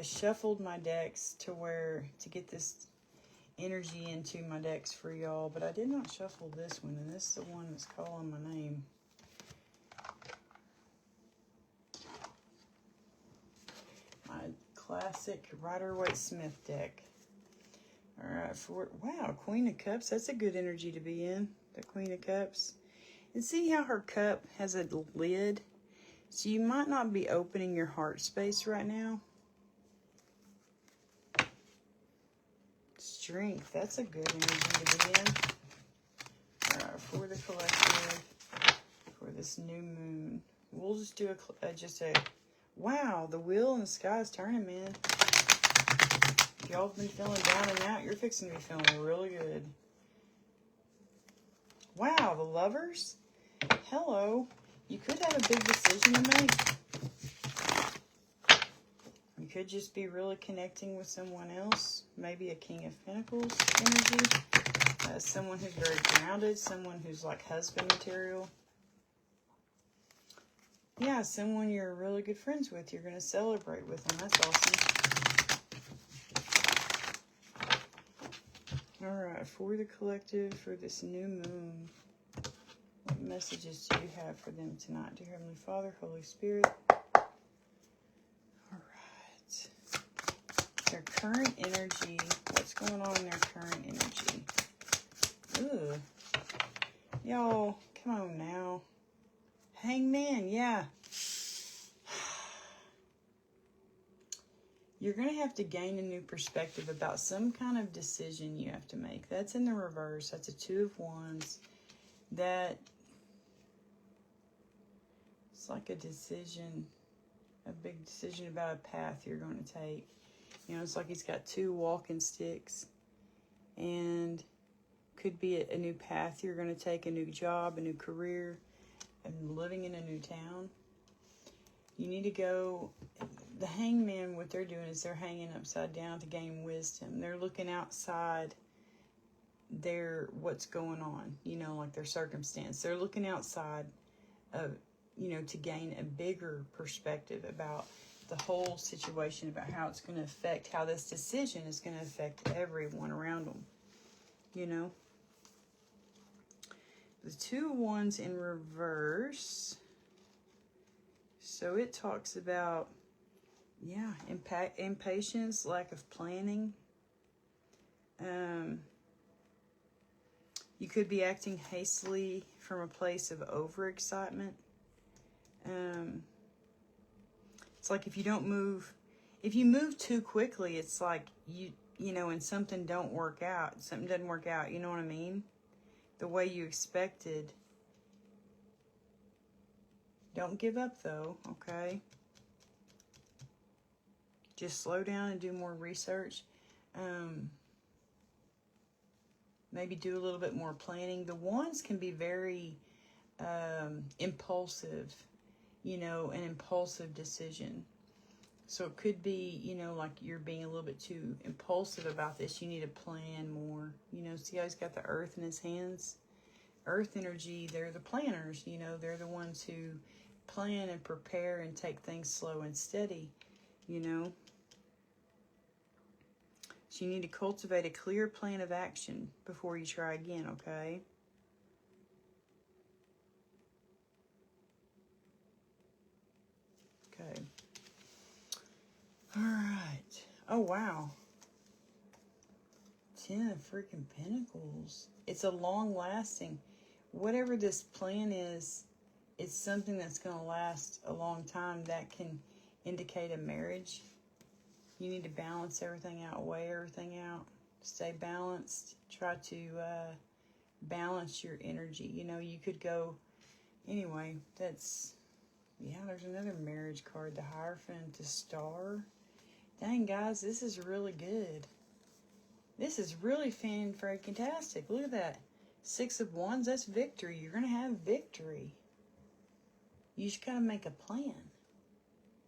shuffled my decks to get this energy into my decks for y'all, but I did not shuffle this one, and this is the one that's calling my name. My classic Rider-Waite-Smith deck. Alright, wow, Queen of Cups, that's a good energy to be in, the Queen of Cups. And see how her cup has a lid? So you might not be opening your heart space right now. Strength, that's a good energy to be in. Alright, for the collective, for this new moon, we'll just do a wow, the wheel in the sky is turning, man. If y'all have been feeling down and out, you're fixing to be feeling really good. Wow, the Lovers. Hello. You could have a big decision to make. You could just be really connecting with someone else. Maybe a King of Pentacles energy. Someone who's very grounded. Someone who's like husband material. Yeah, someone you're really good friends with. You're going to celebrate with them. That's awesome. Alright, for the collective, for this new moon, what messages do you have for them tonight? Dear Heavenly Father, Holy Spirit. Alright. Their current energy. What's going on in their current energy? Ugh. Y'all, come on now. Hangman, yeah. You're going to have to gain a new perspective about some kind of decision you have to make. That's in the reverse. That's a Two of Wands. That it's like a decision, a big decision about a path you're going to take. You know, it's like he's got two walking sticks. And could be a new path you're going to take, a new job, a new career, and living in a new town. You need to go. The Hangman, what they're doing is they're hanging upside down to gain wisdom. They're looking outside what's going on, you know, like their circumstance. They're looking outside of, you know, to gain a bigger perspective about the whole situation, about how it's going to affect, how this decision is going to affect everyone around them, you know. The Two of Wands in reverse. So it talks about, yeah, impatience, lack of planning. You could be acting hastily from a place of overexcitement. It's like if you move too quickly, it's like you know, and something doesn't work out, you know what I mean? The way you expected. Don't give up though, okay? Just slow down and do more research. Maybe do a little bit more planning. The Wands can be very impulsive, you know, an impulsive decision. So it could be, you know, like you're being a little bit too impulsive about this. You need to plan more. You know, see how he's got the earth in his hands? Earth energy, they're the planners, you know. They're the ones who plan and prepare and take things slow and steady, you know. So you need to cultivate a clear plan of action before you try again, okay? Okay. All right. Oh, wow. 10 of freaking Pentacles. It's a long-lasting. Whatever this plan is, it's something that's going to last a long time. That can indicate a marriage. You need to balance everything out, weigh everything out, stay balanced. Try to balance your energy. You know, you could go, anyway, that's, yeah, there's another marriage card, the Hierophant, the Star. Dang, guys, this is really good. This is really fan-freaking-tastic. Look at that. 6 of Wands, that's victory. You're going to have victory. You just got to make a plan.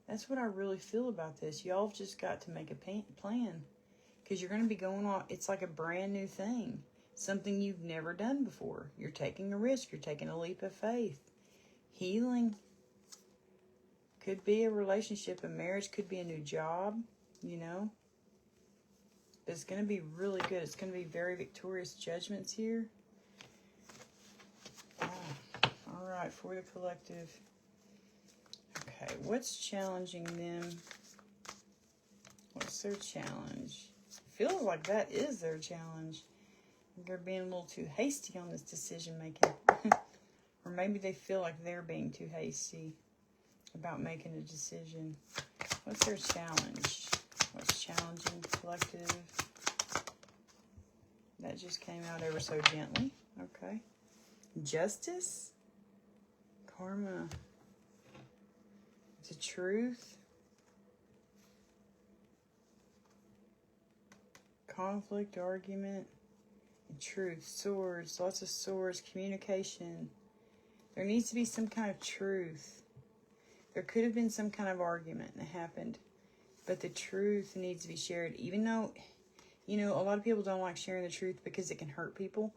That's what I really feel about this. Y'all have just got to make a plan. Because you're going to be going on. It's like a brand new thing. Something you've never done before. You're taking a risk. You're taking a leap of faith. Healing. Could be a relationship. A marriage. Could be a new job. you know. But it's going to be really good. It's going to be very victorious judgments here. All right, for the collective. Okay, what's challenging them? What's their challenge? Feels like that is their challenge. They're being a little too hasty on this decision making. Or maybe they feel like they're being too hasty about making a decision. What's their challenge? What's challenging the collective? That just came out ever so gently. Okay. Justice. Karma. The truth. Conflict, argument, and truth. Swords. Lots of swords. Communication. There needs to be some kind of truth. There could have been some kind of argument that happened. But the truth needs to be shared. Even though, you know, a lot of people don't like sharing the truth because it can hurt people.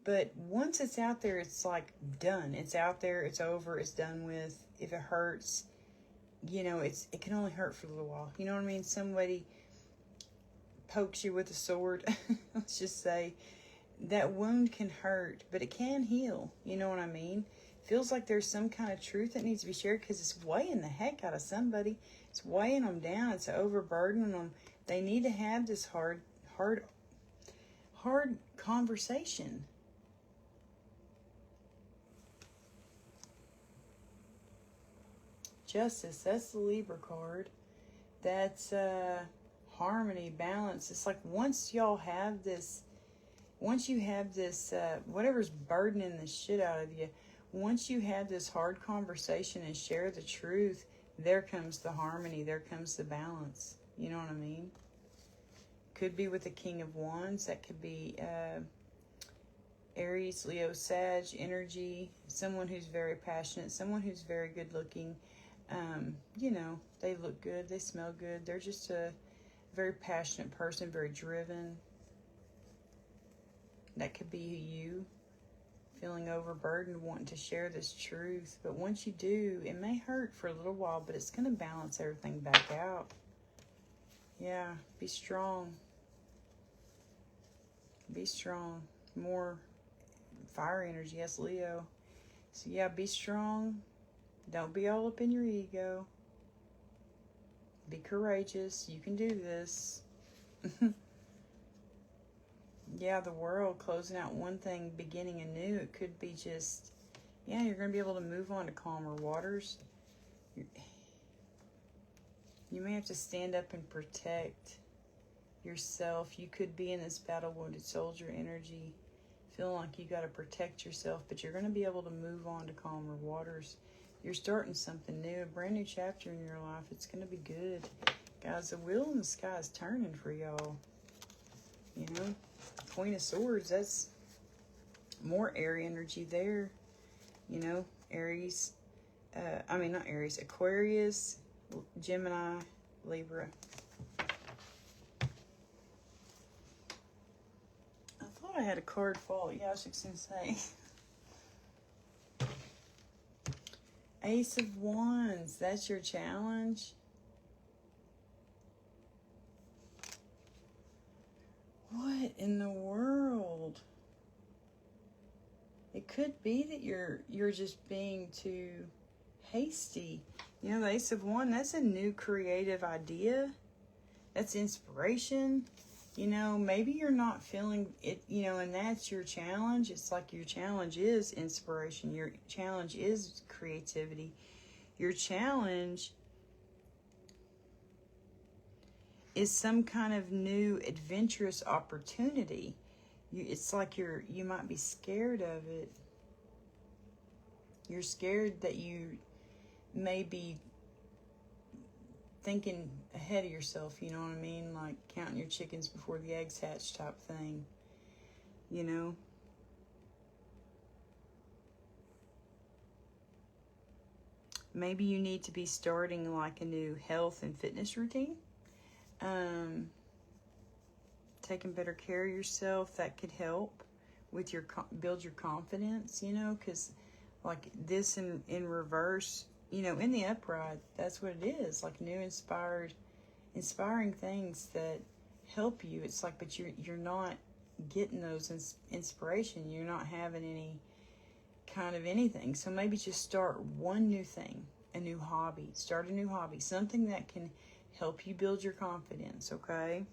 But once it's out there, it's like done. It's out there. It's over. It's done with. If it hurts, you know, it can only hurt for a little while. You know what I mean? Somebody pokes you with a sword. Let's just say that wound can hurt, but it can heal. You know what I mean? Feels like there's some kind of truth that needs to be shared because it's weighing the heck out of somebody. It's weighing them down. It's overburdening them. They need to have this hard conversation. Justice, that's the Libra card. That's harmony, balance. It's like once y'all have this, once you have this, whatever's burdening the shit out of you, once you have this hard conversation and share the truth, there comes the harmony, there comes the balance. You know what I mean? Could be with the King of Wands. That could be Aries, Leo, Sag energy. Someone who's very passionate. Someone who's very good looking. You know, they look good. They smell good. They're just a very passionate person. Very driven. That could be you. Feeling overburdened, wanting to share this truth. But once you do, it may hurt for a little while, but it's going to balance everything back out. Yeah, be strong. Be strong. More fire energy. Yes, Leo. So yeah, be strong. Don't be all up in your ego. Be courageous. You can do this. Yeah, the world, closing out one thing, beginning anew. It could be just, yeah, you're going to be able to move on to calmer waters. You may have to stand up and protect yourself. You could be in this battle-wounded soldier energy, feeling like you got to protect yourself, but you're going to be able to move on to calmer waters. You're starting something new, a brand new chapter in your life. It's going to be good. Guys, the wheel in the sky is turning for y'all. You know? Queen of Swords, that's more air energy there. You know, Aries. Not Aries. Aquarius, Gemini, Libra. I thought I had a card fall. Yeah, I was just going to say. Ace of Wands, that's your challenge. What in the world? It could be that you're just being too hasty. You know, the Ace of Wands, that's a new creative idea. That's inspiration. You know, maybe you're not feeling it, you know, and that's your challenge. It's like your challenge is inspiration. Your challenge is creativity. Your challenge is some kind of new adventurous opportunity. It's like you might be scared of it. You're scared that you may be thinking ahead of yourself, you know what I mean? Like counting your chickens before the eggs hatch type thing, you know? Maybe you need to be starting like a new health and fitness routine. Taking better care of yourself, that could help with your build your confidence, you know, because like this in reverse, you know, in the upright, that's what it is, like new inspired inspiring things that help you. It's like, but you're not getting those inspiration. You're not having any kind of anything. So maybe just start one new thing, a new hobby. Start a new hobby, something that can help you build your confidence, okay?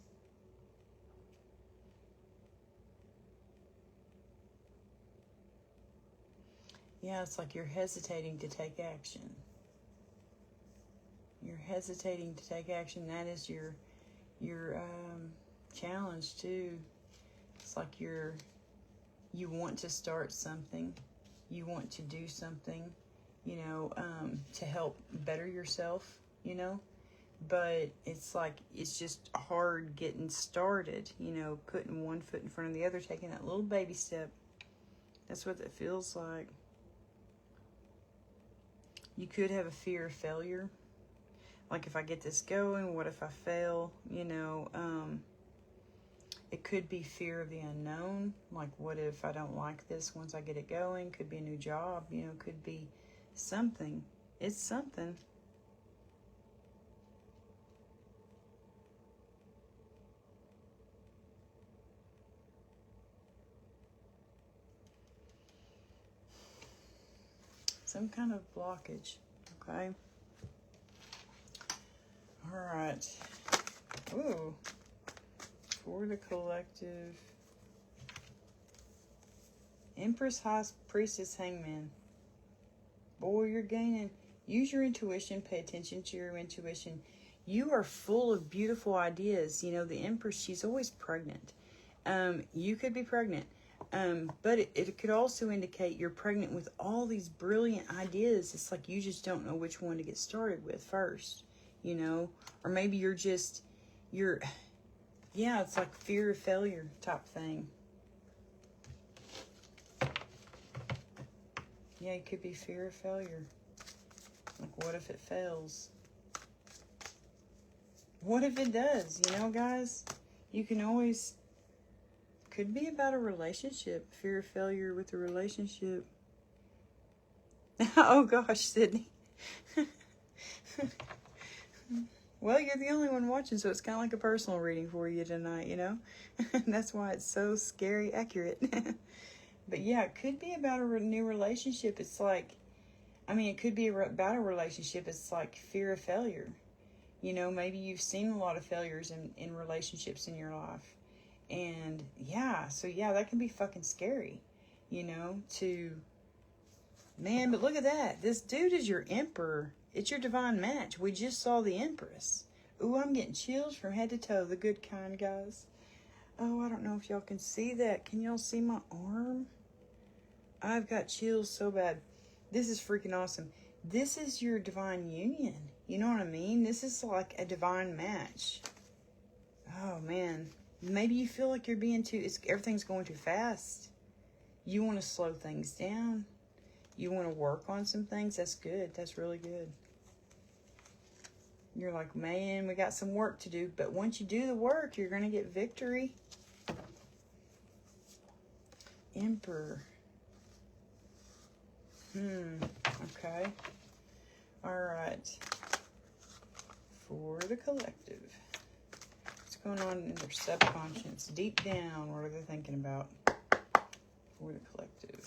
Yeah, it's like you're hesitating to take action. You're hesitating to take action. That is your challenge too. It's like you want to start something. You want to do something, you know, to help better yourself, you know. But it's like, it's just hard getting started, you know, putting one foot in front of the other, taking that little baby step. That's what it feels like. You could have a fear of failure. Like, if I get this going, what if I fail? You know, it could be fear of the unknown. Like, what if I don't like this once I get it going? Could be a new job, you know, could be something. It's something. Some kind of blockage, okay? All right. Ooh. For the collective. Empress, High Priestess, Hangman. Boy, you're gaining. Use your intuition. Pay attention to your intuition. You are full of beautiful ideas. You know, the Empress, she's always pregnant. You could be pregnant. But it could also indicate you're pregnant with all these brilliant ideas. It's like you just don't know which one to get started with first, you know? Or maybe yeah, it's like fear of failure type thing. Yeah, it could be fear of failure. Like, what if it fails? What if it does? You know, guys, you can always... Could be about a relationship. Fear of failure with a relationship. Oh gosh, Sydney. Well, you're the only one watching, so it's kind of like a personal reading for you tonight, you know? That's why it's so scary accurate. But yeah, it could be about a new relationship. It's like, I mean, it could be about a relationship. It's like fear of failure. You know, maybe you've seen a lot of failures in relationships in your life. And yeah, so yeah, that can be fucking scary, you know, man, but look at that. This dude is your emperor. It's your divine match. We just saw the Empress. Ooh, I'm getting chills from head to toe. The good kind, guys. Oh, I don't know if y'all can see that. Can y'all see my arm? I've got chills so bad. This is freaking awesome. This is your divine union. You know what I mean? This is like a divine match. Oh, man. Maybe you feel like you're being everything's going too fast. You want to slow things down. You want to work on some things. That's good. That's really good. You're like, man, we got some work to do. But once you do the work, you're going to get victory. Emperor. Okay. All right. For the collective. What's going on in their subconscious? Deep down, what are they thinking about? For the collective.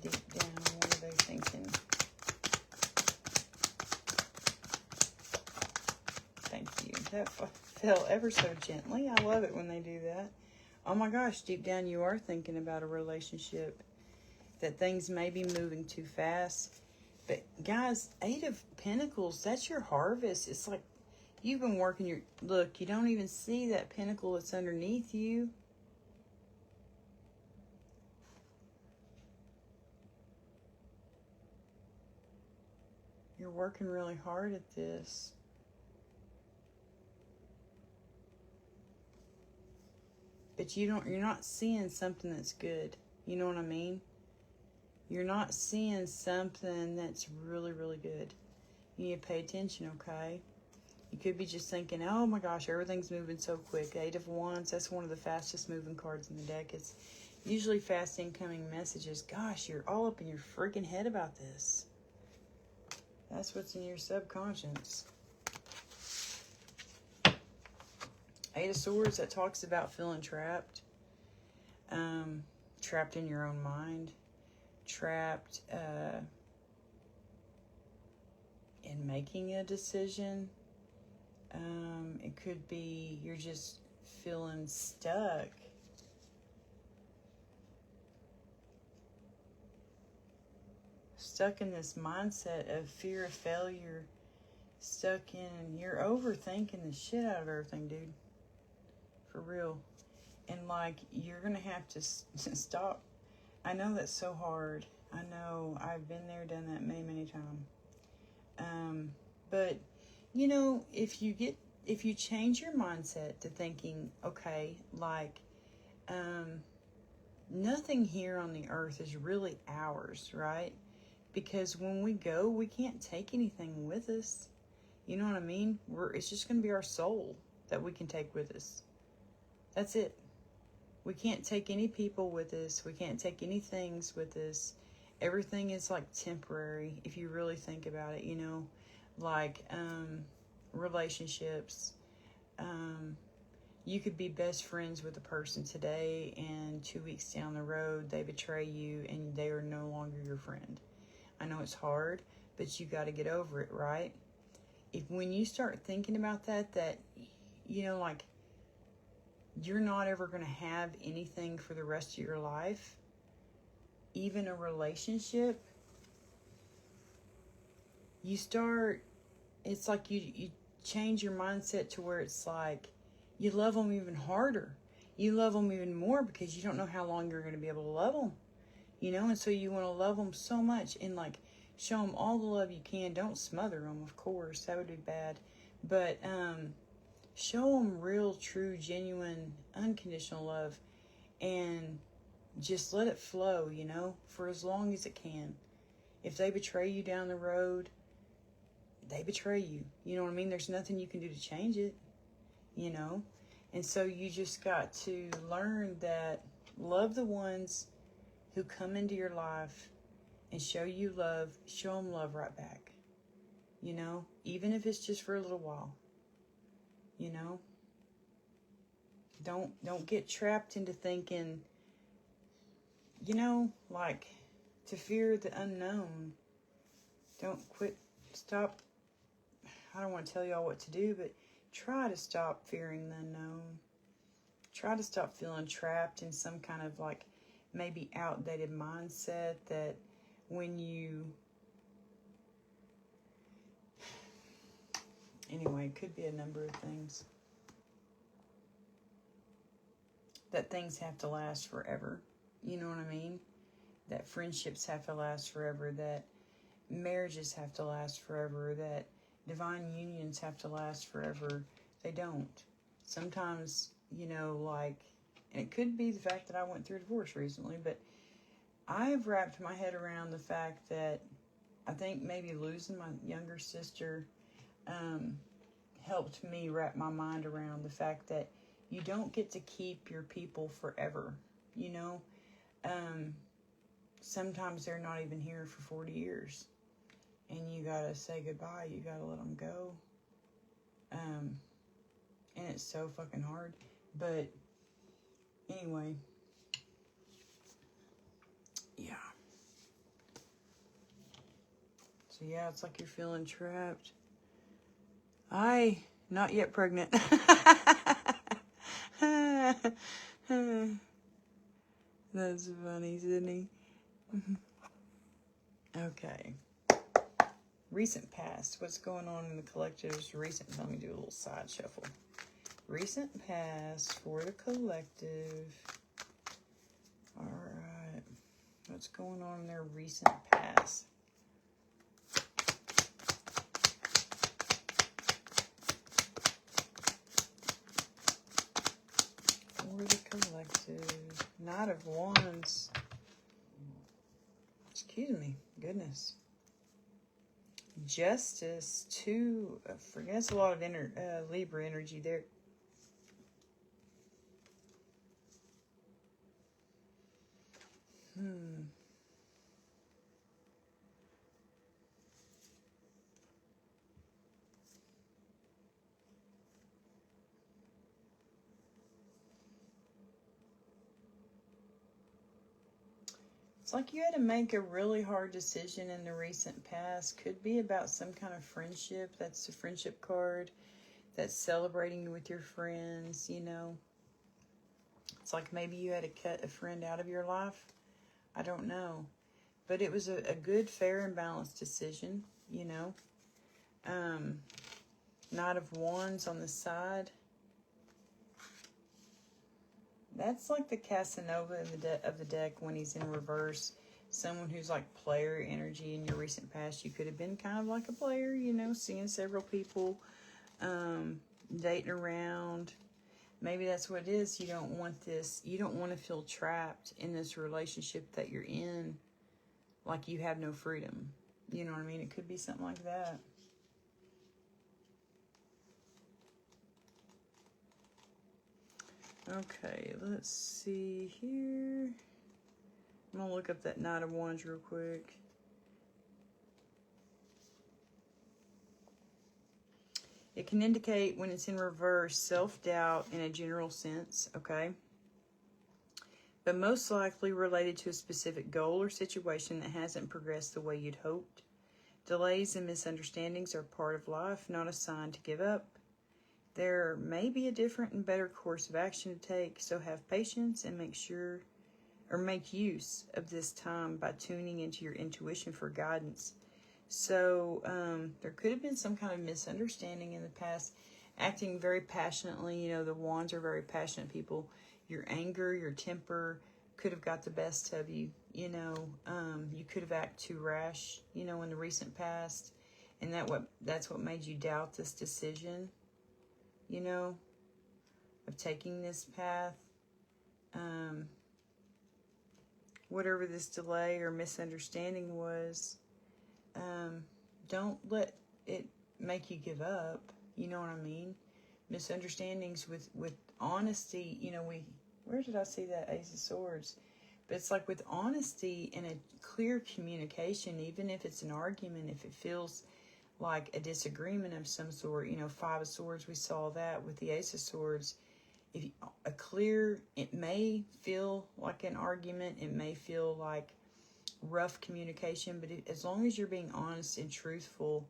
Deep down, what are they thinking? Thank you. That fell ever so gently. I love it when they do that. Oh my gosh, deep down you are thinking about a relationship. That things may be moving too fast. But guys, 8 of Pentacles, that's your harvest. It's like you've been working look, you don't even see that pentacle that's underneath you. You're working really hard at this. But you're not seeing something that's good. You know what I mean? You're not seeing something that's really, really good. You need to pay attention, okay? You could be just thinking, oh my gosh, everything's moving so quick. 8 of Wands, that's one of the fastest moving cards in the deck. It's usually fast incoming messages. Gosh, you're all up in your freaking head about this. That's what's in your subconscious. Eight of Swords, that talks about feeling trapped. Trapped in your own mind. Trapped in making a decision. It could be you're just feeling stuck. Stuck in this mindset of fear of failure. Stuck in, you're overthinking the shit out of everything, dude. For real. And like, you're gonna have to stop. I know that's so hard. I know I've been there, done that many, many times. But you know, if you change your mindset to thinking, okay, like, nothing here on the earth is really ours, right? Because when we go, we can't take anything with us. You know what I mean? It's just going to be our soul that we can take with us. That's it. We can't take any people with us. We can't take any things with us. Everything is like temporary, if you really think about it, you know? Like, relationships. You could be best friends with a person today, and 2 weeks down the road, they betray you and they are no longer your friend. I know it's hard, but you got to get over it, right? When you start thinking about that, you know, like, you're not ever going to have anything for the rest of your life, even a relationship, it's like you change your mindset to where it's like, you love them even harder. You love them even more because you don't know how long you're going to be able to love them, you know? And so you want to love them so much and like show them all the love you can. Don't smother them, of course. That would be bad. But show them real, true, genuine, unconditional love and just let it flow, you know, for as long as it can. If they betray you down the road, they betray you. You know what I mean? There's nothing you can do to change it, you know? And so you just got to learn that love the ones who come into your life and show you love, show them love right back. You know? Even if it's just for a little while. You know? Don't get trapped into thinking, you know, like, to fear the unknown. Stop. I don't want to tell y'all what to do, but try to stop fearing the unknown. Try to stop feeling trapped in some kind of like maybe outdated mindset that when you... Anyway, it could be a number of things. That things have to last forever. You know what I mean? That friendships have to last forever. That marriages have to last forever. That divine unions have to last forever. They don't. Sometimes, you know, like, and it could be the fact that I went through a divorce recently, but I've wrapped my head around the fact that I think maybe losing my younger sister helped me wrap my mind around the fact that you don't get to keep your people forever, you know? Sometimes they're not even here for 40 years. And you gotta say goodbye. You gotta let them go. And it's so fucking hard. But anyway. Yeah. So yeah, it's like you're feeling trapped. Not yet pregnant. That's funny, Sydney. Okay. Recent past. What's going on in the collective's recent... Let me do a little side shuffle. Recent past for the collective. Alright. What's going on in their recent past? For the collective. Knight of Wands. Excuse me. Goodness. Justice. I forget, that's a lot of Libra energy there. It's like you had to make a really hard decision in the recent past. Could be about some kind of friendship. That's the friendship card. That's celebrating with your friends, you know. It's like maybe you had to cut a friend out of your life. I don't know. But it was a good, fair, and balanced decision, you know. Knight of Wands on the side. That's like the Casanova of the deck when he's in reverse. Someone who's like player energy in your recent past. You could have been kind of like a player, you know, seeing several people, dating around. Maybe that's what it is. You don't want this. You don't want to feel trapped in this relationship that you're in, like you have no freedom. You know what I mean? It could be something like that. Okay, let's see here. I'm going to look up that Knight of Wands real quick. It can indicate, when it's in reverse, self-doubt in a general sense, okay? But most likely related to a specific goal or situation that hasn't progressed the way you'd hoped. Delays and misunderstandings are part of life, not a sign to give up. There may be a different and better course of action to take, so have patience and make use of this time by tuning into your intuition for guidance. So there could have been some kind of misunderstanding in the past, acting very passionately. You know, the Wands are very passionate people. Your anger, your temper could have got the best of you. You know, you could have acted too rash, you know, in the recent past. And that's what made you doubt this decision, you know, of taking this path. Whatever this delay or misunderstanding was, don't let it make you give up. You know what I mean? Misunderstandings with honesty. You know, where did I see that Ace of Swords? But it's like with honesty and a clear communication, even if it's an argument, if it feels like a disagreement of some sort, you know, Five of Swords, we saw that with the Ace of Swords. It may feel like an argument, it may feel like rough communication, but as long as you're being honest and truthful,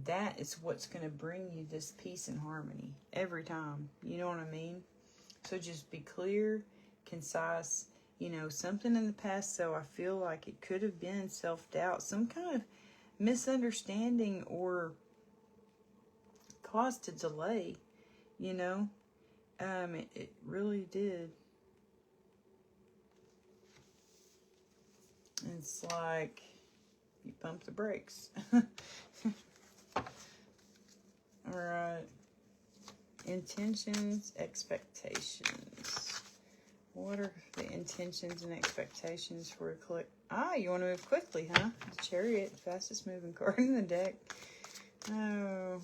that is what's going to bring you this peace and harmony every time. You know what I mean? So just be clear, concise. You know, something in the past, so I feel like it could have been self-doubt, some kind of misunderstanding or caused a delay, you know. It really did. It's like you pump the brakes. All right. Intentions, expectations. What are the intentions and expectations for a click? You want to move quickly, huh? The Chariot, fastest moving card in the deck. Oh.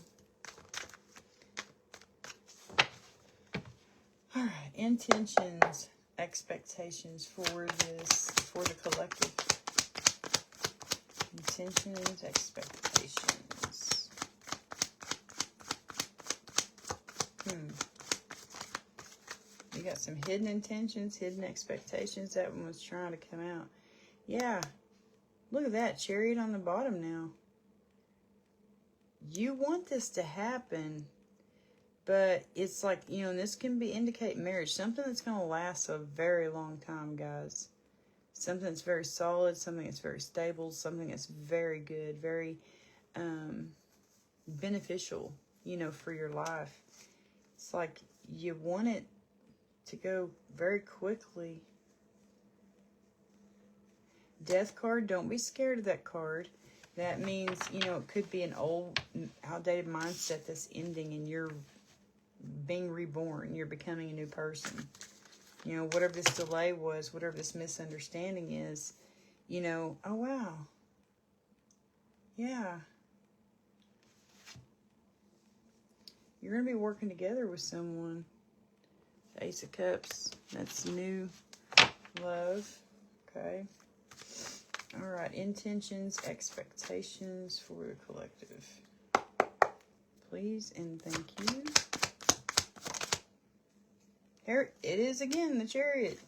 All right, intentions, expectations for the collective. Intentions, expectations. You got some hidden intentions, hidden expectations. That one was trying to come out. Yeah, look at that, Chariot on the bottom now. You want this to happen. But it's like, you know, and this can indicate marriage. Something that's going to last a very long time, guys. Something that's very solid, something that's very stable, something that's very good, very beneficial, you know, for your life. It's like you want it to go very quickly. Death card, don't be scared of that card. That means, you know, it could be an old, outdated mindset that's ending and you're being reborn. You're becoming a new person. You know, whatever this delay was, whatever this misunderstanding is, you know, oh wow. Yeah. You're going to be working together with someone. The Ace of Cups. That's new love. Okay. All right. Intentions, expectations for the collective. Please and thank you. Here it is again, the Chariot.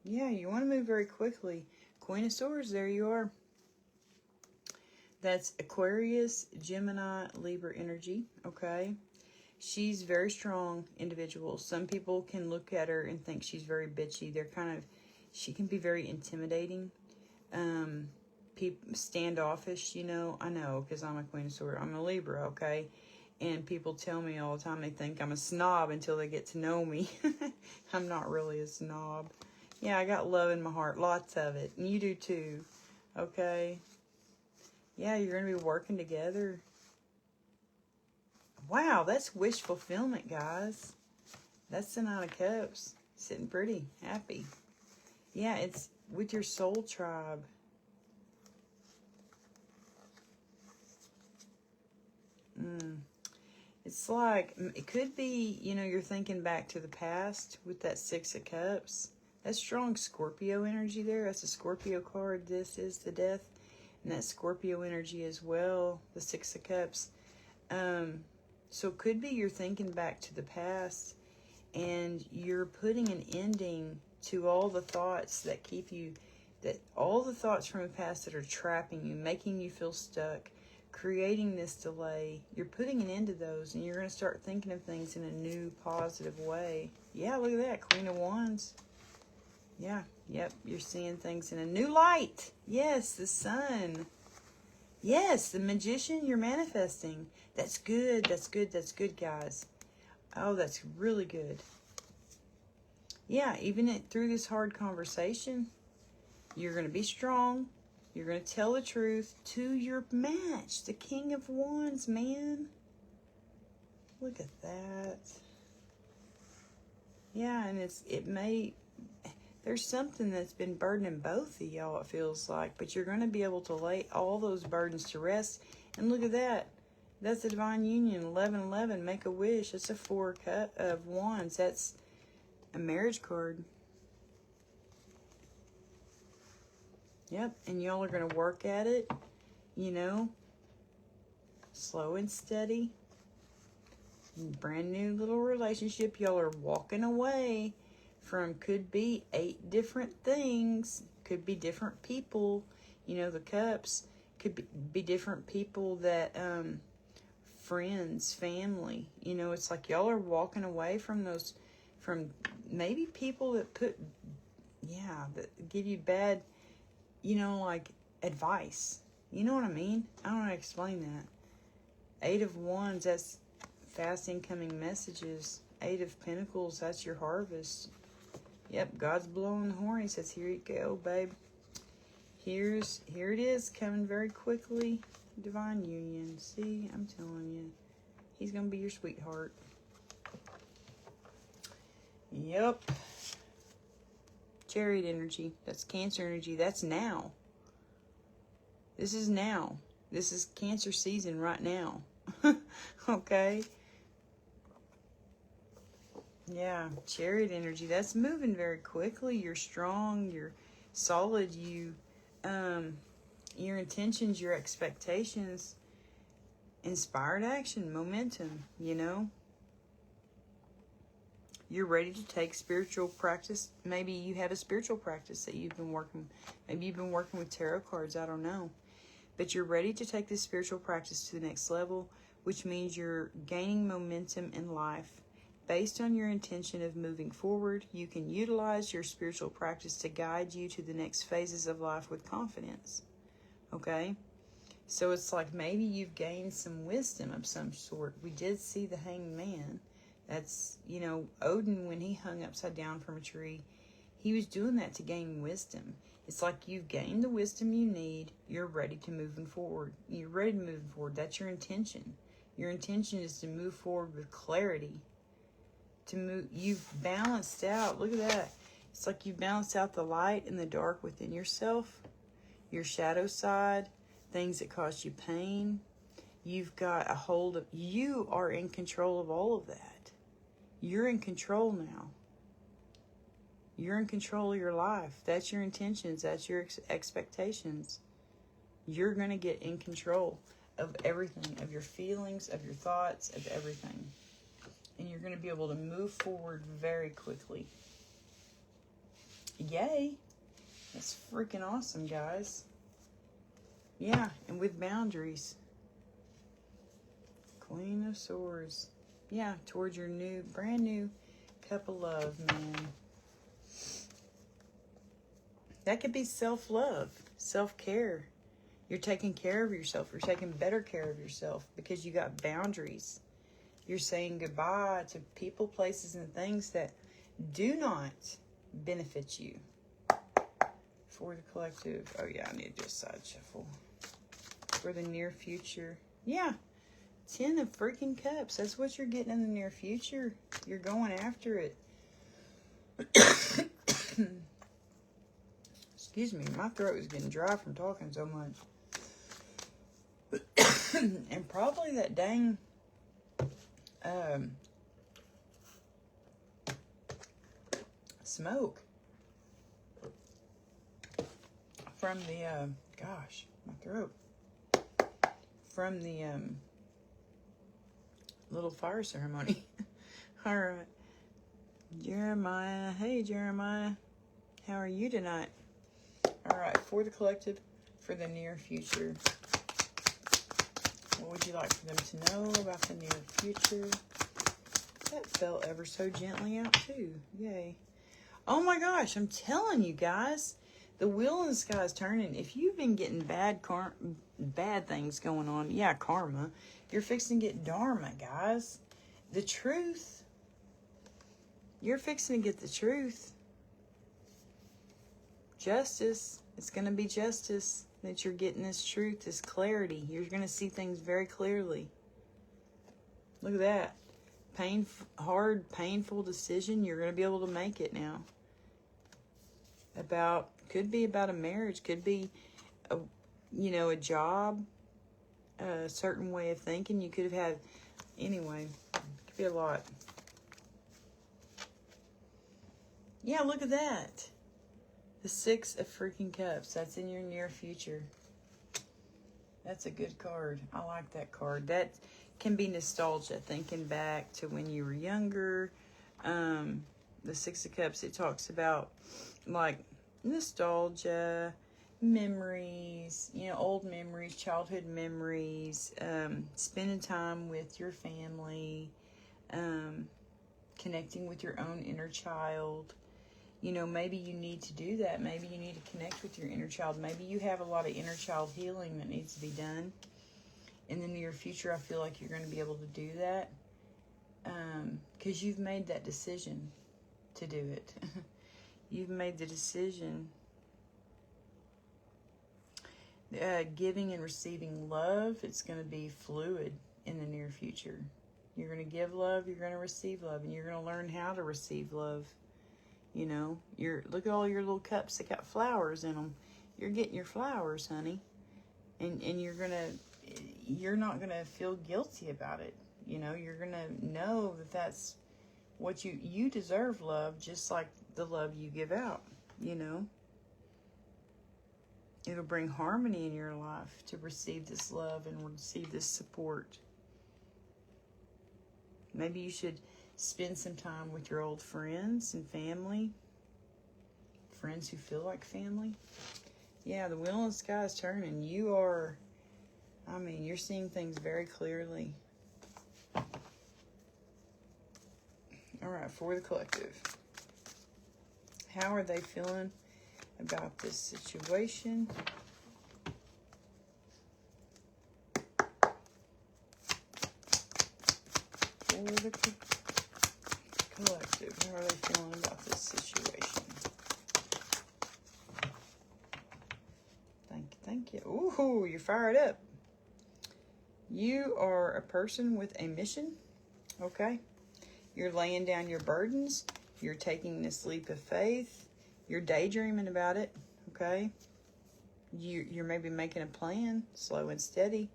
Yeah, you want to move very quickly. Queen of Swords, there you are. That's Aquarius, Gemini, Libra energy, okay? She's very strong individual. Some people can look at her and think she's very bitchy. She can be very intimidating. Standoffish, I know, because I'm a Queen of Swords. I'm a Libra, okay? And people tell me all the time they think I'm a snob until they get to know me. I'm not really a snob. Yeah, I got love in my heart, lots of it. And you do too, okay? Yeah, you're going to be working together. Wow, that's wish fulfillment, guys. That's the Nine of Cups. Sitting pretty, happy. Yeah, it's with your soul tribe. It's like, it could be, you're thinking back to the past with that Six of Cups. That's strong Scorpio energy there. That's a Scorpio card. This is the Death. And that Scorpio energy as well, the Six of Cups. So it could be you're thinking back to the past and you're putting an ending to all the thoughts that keep you, all the thoughts from the past that are trapping you, making you feel stuck, creating this delay. You're putting an end to those and you're going to start thinking of things in a new, positive way. Yeah, look at that. Queen of Wands. Yeah, yep. You're seeing things in a new light. Yes, the sun. Yes, the Magician, you're manifesting. That's good. That's good. That's good, guys. Oh, that's really good. Yeah, even through this hard conversation, you're going to be strong. You're going to tell the truth to your match, the King of Wands, man. Look at that. Yeah, and there's something that's been burdening both of y'all, it feels like, but you're going to be able to lay all those burdens to rest. And look at that. That's the divine union, 1111, make a wish. It's a Four of Wands. That's a marriage card. Yep, and y'all are going to work at it, slow and steady. Brand new little relationship. Y'all are walking away from, could be 8 different things, could be different people, the cups, could be different people that, friends, family, it's like y'all are walking away from those, from maybe people that that give you bad, like advice. You know what I mean? I don't know how to explain that. 8 of Wands, that's fast incoming messages. 8 of Pentacles, that's your harvest. Yep, God's blowing the horn. He says, here you go, babe. Here it is, coming very quickly. Divine union. See, I'm telling you. He's going to be your sweetheart. Yep. Chariot energy. That's Cancer energy. That's now. This is now. This is Cancer season right now. Okay? Yeah, Chariot energy. That's moving very quickly. You're strong. You're solid. Your intentions, your expectations, inspired action, momentum, You're ready to take spiritual practice. Maybe you have a spiritual practice that you've been working. Maybe you've been working with tarot cards. I don't know. But you're ready to take this spiritual practice to the next level, which means you're gaining momentum in life. Based on your intention of moving forward, you can utilize your spiritual practice to guide you to the next phases of life with confidence. Okay? So it's like maybe you've gained some wisdom of some sort. We did see the Hanged Man. That's, Odin, when he hung upside down from a tree, he was doing that to gain wisdom. It's like you've gained the wisdom you need. You're ready to move forward. You're ready to move forward. That's your intention. Your intention is to move forward with clarity. You've balanced out. Look at that. It's like you've balanced out the light and the dark within yourself. Your shadow side, things that cause you pain. You've got a hold of, you are in control of all of that. You're in control now. You're in control of your life. That's your intentions. That's your expectations. You're going to get in control of everything, of your feelings, of your thoughts, of everything. And you're going to be able to move forward very quickly. Yay. That's freaking awesome, guys. Yeah, and with boundaries. Queen of Swords. Yeah, towards your brand new cup of love, man. That could be self-love, self-care. You're taking care of yourself. You're taking better care of yourself because you got boundaries. You're saying goodbye to people, places, and things that do not benefit you. For the collective. Oh, yeah, I need to do a side shuffle. For the near future. Yeah. 10 of freaking cups. That's what you're getting in the near future. You're going after it. Excuse me. My throat is getting dry from talking so much. And probably that dang smoke from the gosh, my throat, from the little fire ceremony. All right, Jeremiah. Hey, Jeremiah, how are you tonight? All right, for the collective, for the near future. What would you like for them to know about the near future? That fell ever so gently out too. Yay. Oh my gosh, I'm telling you guys, the wheel in the sky is turning. If you've been getting bad things going on, yeah, karma, you're fixing to get dharma, guys. The truth. You're fixing to get the truth. Justice. It's going to be justice that you're getting, this truth, this clarity. You're going to see things very clearly. Look at that. Hard, painful decision. You're going to be able to make it now. Could be about a marriage. Could be, a job. A certain way of thinking. You could have had, anyway, could be a lot. Yeah, look at that. The 6 of freaking cups. That's in your near future. That's a good card. I like that card. That can be nostalgia. Thinking back to when you were younger. The 6 of cups, it talks about like nostalgia, memories, old memories, childhood memories, spending time with your family, connecting with your own inner child. Maybe you need to do that. Maybe you need to connect with your inner child. Maybe you have a lot of inner child healing that needs to be done. In the near future, I feel like you're going to be able to do that. Because you've made that decision to do it. You've made the decision. Giving and receiving love, it's going to be fluid in the near future. You're going to give love, you're going to receive love, and you're going to learn how to receive love. Look at all your little cups that got flowers in them. You're getting your flowers, honey. And you're not going to feel guilty about it. You're going to know that that's what you deserve love, just like the love you give out, It'll bring harmony in your life to receive this love and receive this support. Maybe you should spend some time with your old friends and family. Friends who feel like family. Yeah, the wheel in the sky is turning. You're seeing things very clearly. All right, for the collective. How are they feeling about this situation? For the collective, how are they feeling about this situation? Thank you. Ooh, you're fired up. You are a person with a mission, okay? You're laying down your burdens. You're taking this leap of faith. You're daydreaming about it, okay? You're maybe making a plan, slow and steady.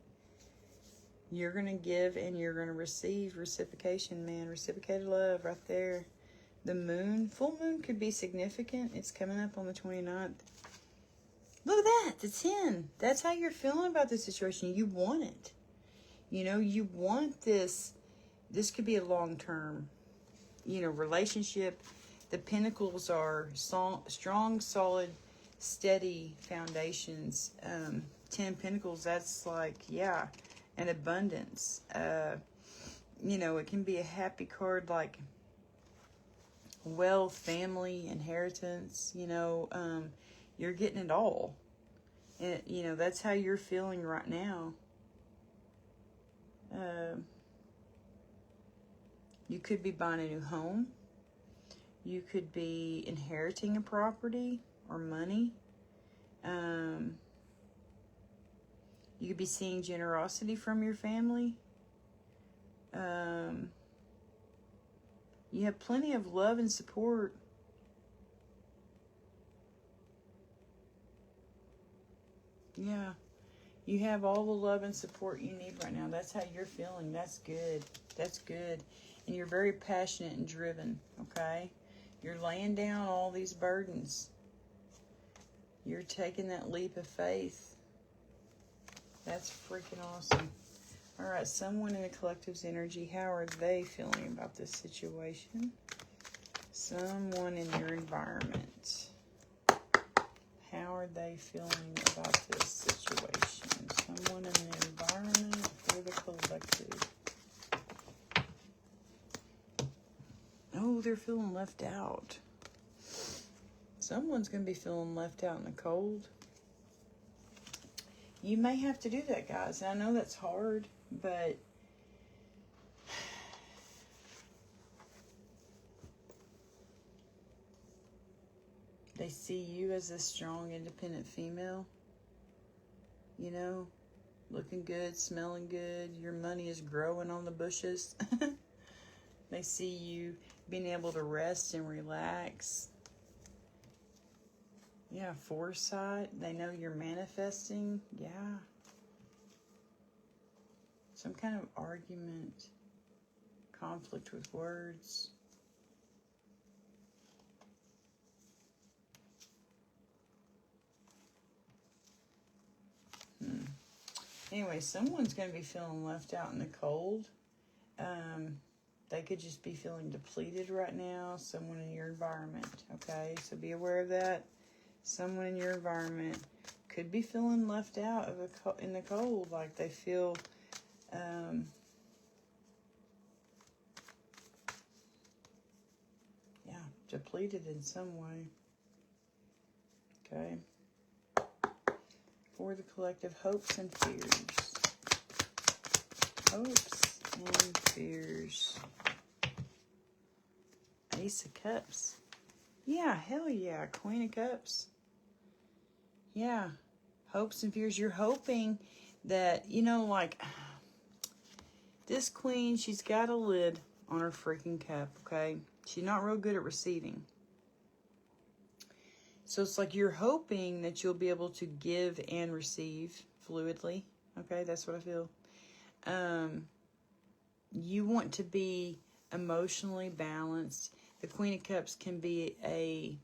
You're going to give and you're going to receive reciprocation, man. Reciprocated love right there. The moon, full moon could be significant. It's coming up on the 29th. Look at that, the 10. That's how you're feeling about this situation. You want it. You want this. This could be a long-term, relationship. The Pentacles are strong, solid, steady foundations. 10 Pentacles, that's like, yeah, an abundance. You know, it can be a happy card like wealth, family, inheritance. You know, you're getting it all. And, you know, that's how you're feeling right now. You could be buying a new home. You could be inheriting a property or money. You could be seeing generosity from your family. You have plenty of love and support. Yeah. You have all the love and support you need right now. That's how you're feeling. That's good. That's good. And you're very passionate and driven, okay? You're laying down all these burdens. You're taking that leap of faith. That's freaking awesome. All right, someone in the collective's energy, how are they feeling about this situation? Someone in your environment. How are they feeling about this situation? Someone in the environment for the collective. Oh, they're feeling left out. Someone's going to be feeling left out in the cold. You may have to do that, guys. I know that's hard, but they see you as a strong, independent female. You know, looking good, smelling good. Your money is growing on the bushes. They see you being able to rest and relax. Yeah, foresight. They know you're manifesting. Yeah. Some kind of argument. Conflict with words. Anyway, someone's going to be feeling left out in the cold. They could just be feeling depleted right now. Someone in your environment, okay? So be aware of that. Someone in your environment could be feeling left out in the cold, like they feel depleted in some way. Okay. For the collective, hopes and fears. Hopes and fears. Ace of Cups. Yeah, hell yeah. Queen of Cups. Yeah. Hopes and fears. You're hoping that, you know, like, this queen, she's got a lid on her freaking cup, okay? She's not real good at receiving. So it's like you're hoping that you'll be able to give and receive fluidly. Okay, that's what I feel. You want to be emotionally balanced. The Queen of Cups can be a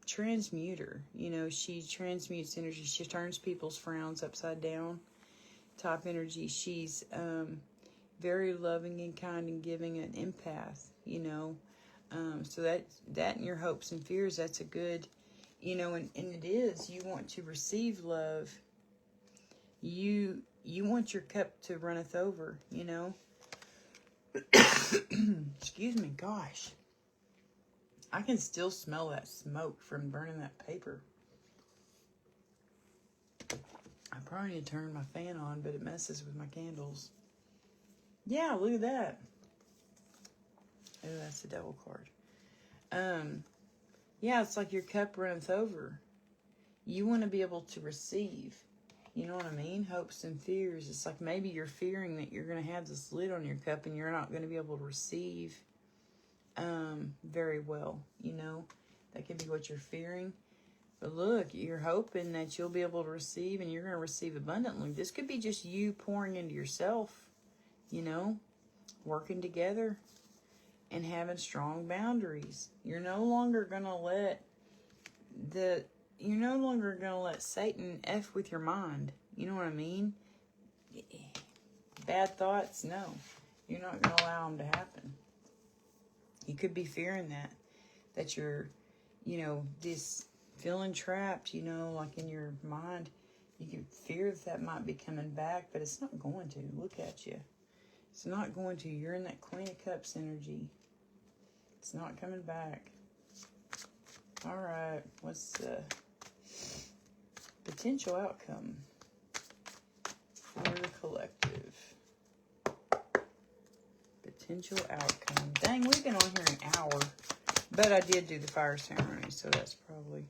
transmuter. You know, she transmutes energy. She turns people's frowns upside down. Top energy. She's very loving and kind and giving, an empath, you know. So that and your hopes and fears, that's a good, you know, and it is, you want to receive love. You want your cup to runneth over, you know. Excuse me, gosh. I can still smell that smoke from burning that paper. I probably need to turn my fan on, but it messes with my candles. Yeah, look at that. Oh, that's the devil card. Yeah, it's like your cup runneth over. You want to be able to receive. You know what I mean? Hopes and fears. It's like maybe you're fearing that you're going to have this lid on your cup and you're not going to be able to receive very well. You know, that could be what you're fearing. But look, you're hoping that you'll be able to receive, and you're going to receive abundantly. This could be just you pouring into yourself, you know, working together and having strong boundaries. You're no longer going to let Satan F with your mind. You know what I mean? Bad thoughts, no. You're not going to allow them to happen. You could be fearing that you're, this feeling trapped, like in your mind. You could fear that might be coming back, but it's not going to. Look at you. It's not going to. You're in that Queen of Cups energy. It's not coming back. All right. What's the potential outcome for the collective? Potential outcome. Dang, we've been on here an hour. But I did do the fire ceremony, so that's probably...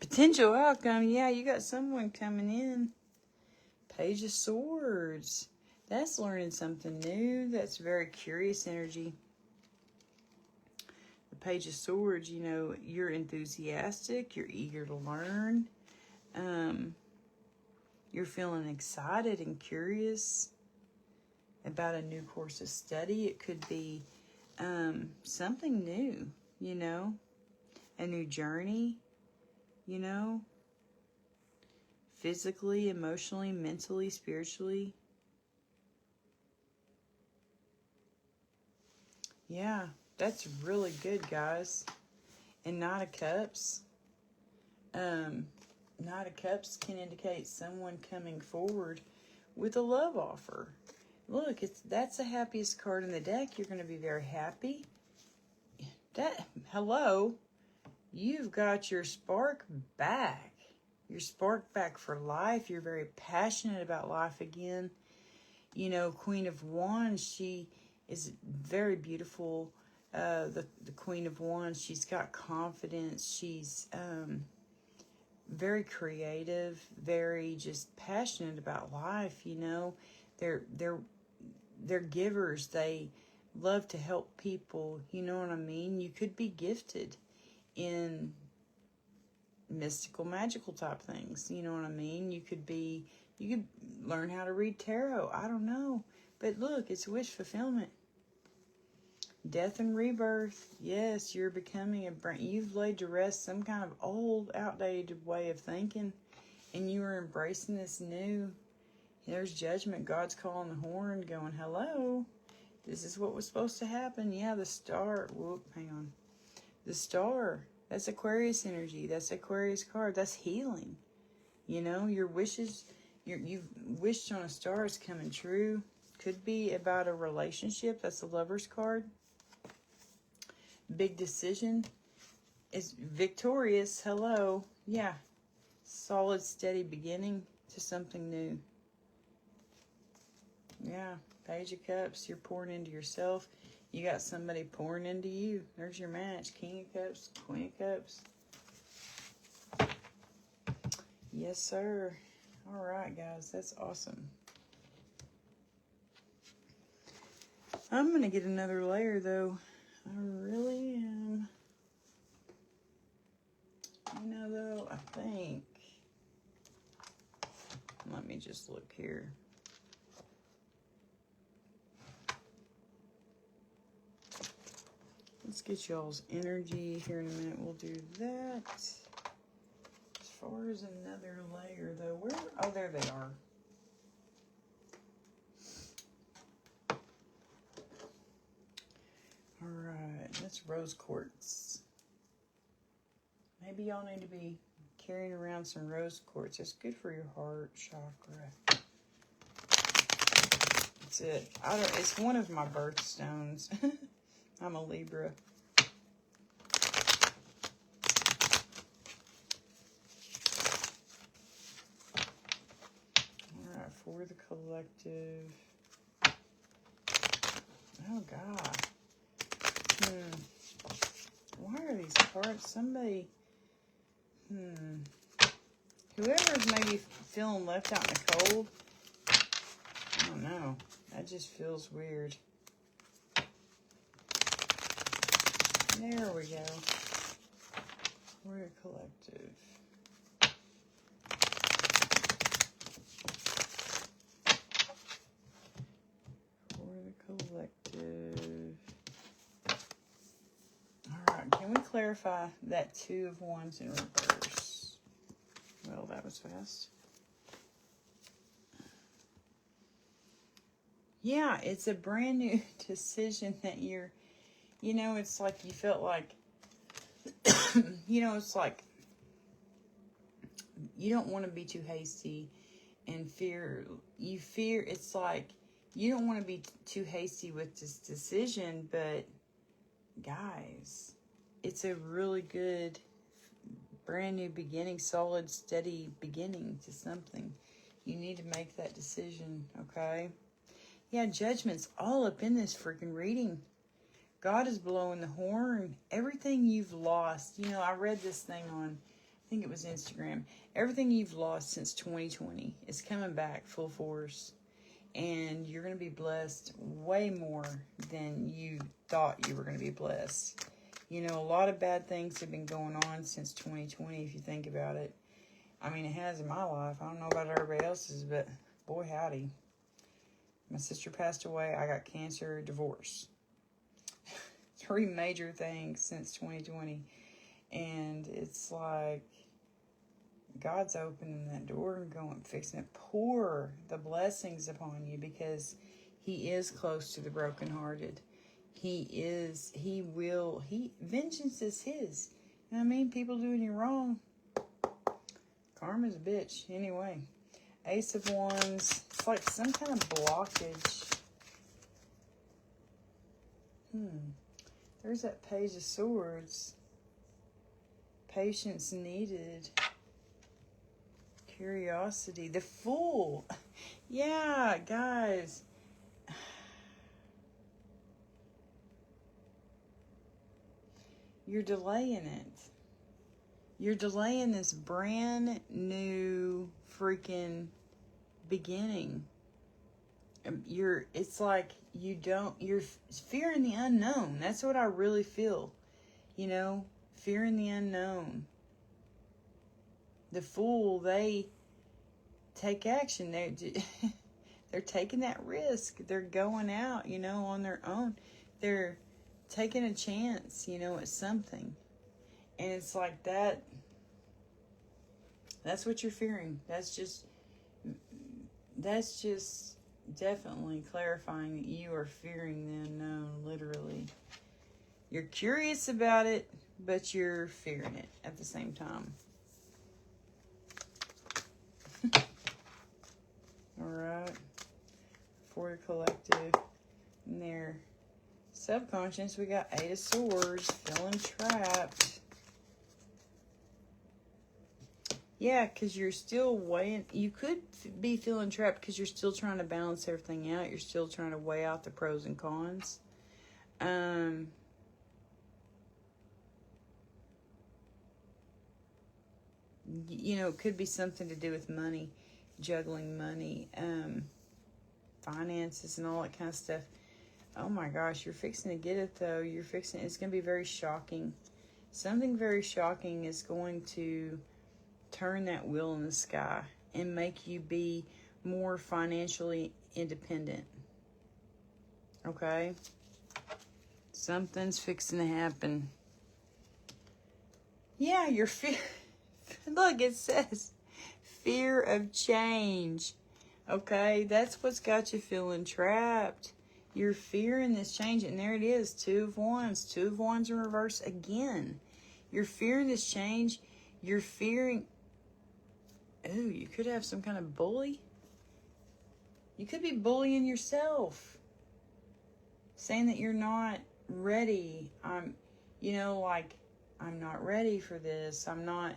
Potential outcome. Yeah, you got someone coming in. Page of Swords. That's learning something new. That's very curious energy. The Page of Swords, you're enthusiastic. You're eager to learn. You're feeling excited and curious about a new course of study. It could be something new, a new journey, physically, emotionally, mentally, spiritually. Yeah, that's really good, guys. And Knight of Cups. Knight of Cups can indicate someone coming forward with a love offer. Look, that's the happiest card in the deck. You're going to be very happy. Hello, you've got your spark back. Your spark back for life. You're very passionate about life again. Queen of Wands, she is very beautiful. The Queen of Wands, she's got confidence. She's very creative, very just passionate about life. They're givers. They love to help people. You know what I mean? You could be gifted in mystical, magical type things. You know what I mean? You could learn how to read tarot. I don't know. But look, it's wish fulfillment. Death and rebirth. Yes, you're becoming you've laid to rest some kind of old, outdated way of thinking, and you are embracing this new. There's judgment. God's calling the horn, going, hello, this is what was supposed to happen. Yeah, the star. Whoop, hang on. The star. That's Aquarius energy. That's Aquarius card. That's healing. Your wishes, you've wished on a star is coming true. Could be about a relationship. That's the Lover's card. Big decision is victorious. Hello. Yeah. Solid, steady beginning to something new. Yeah. Page of Cups. You're pouring into yourself. You got somebody pouring into you. There's your match. King of Cups, Queen of Cups. Yes, sir. All right, guys. That's awesome. I'm going to get another layer, though. I really am. Though, I think. Let me just look here. Let's get y'all's energy here in a minute. We'll do that. As far as another layer, though, oh, there they are. All right, that's rose quartz. Maybe y'all need to be carrying around some rose quartz. It's good for your heart chakra. That's it. It's one of my birthstones. I'm a Libra. All right, for the collective. Oh, God. Why are these cards? Somebody... Whoever's maybe feeling left out in the cold. I don't know. That just feels weird. There we go. We're a collective. For the collective. Alright, can we clarify that 2 of Wands in reverse? Well, that was fast. Yeah, it's a brand new decision that you're You know, it's like you felt like, you know, it's like you don't want to be too hasty and it's like you don't want to be too hasty with this decision, but guys, it's a really good brand new beginning, solid, steady beginning to something. You need to make that decision, okay? Yeah, Judgment's all up in this freaking reading. God is blowing the horn. Everything you've lost. You know, I read this thing on, I think it was Instagram. Everything you've lost since 2020 is coming back full force. And you're going to be blessed way more than you thought you were going to be blessed. You know, a lot of bad things have been going on since 2020, if you think about it. I mean, it has in my life. I don't know about everybody else's, but boy, howdy. My sister passed away. I got cancer, divorce. 3 major things since 2020. And it's like God's opening that door and going, fixing to pour the blessings upon you, because He is close to the brokenhearted. Vengeance is His. You know what I mean? People doing you wrong. Karma's a bitch. Anyway. Ace of Wands. It's like some kind of blockage. There's that Page of Swords. Patience needed. Curiosity. The Fool. Yeah, guys. You're delaying it. You're delaying this brand new freaking beginning. It's like you're fearing the unknown. That's what I really feel. You know, fearing the unknown. The Fool, they take action. They're taking that risk. They're going out, you know, on their own. They're taking a chance, you know, at something. And it's like that. That's what you're fearing. That's just definitely clarifying that you are fearing the unknown, literally. You're curious about it, but you're fearing it at the same time. Alright. For the collective. And their subconscious, we got 8 of Swords, feeling trapped. Yeah, because you're still weighing. You could be feeling trapped because you're still trying to balance everything out. You're still trying to weigh out the pros and cons. You know, it could be something to do with money, juggling money, finances, and all that kind of stuff. Oh my gosh, you're fixing to get it though. It's going to be very shocking. Something very shocking is going to turn that wheel in the sky and make you be more financially independent. Okay? Something's fixing to happen. Yeah, your fear. Look, it says fear of change. Okay? That's what's got you feeling trapped. You're fearing this change, and there it is, 2 of Wands. 2 of Wands in reverse again. You're fearing this change. You're fearing... Ooh, you could have some kind of bully. You could be bullying yourself. Saying that you're not ready. I'm not ready for this. I'm not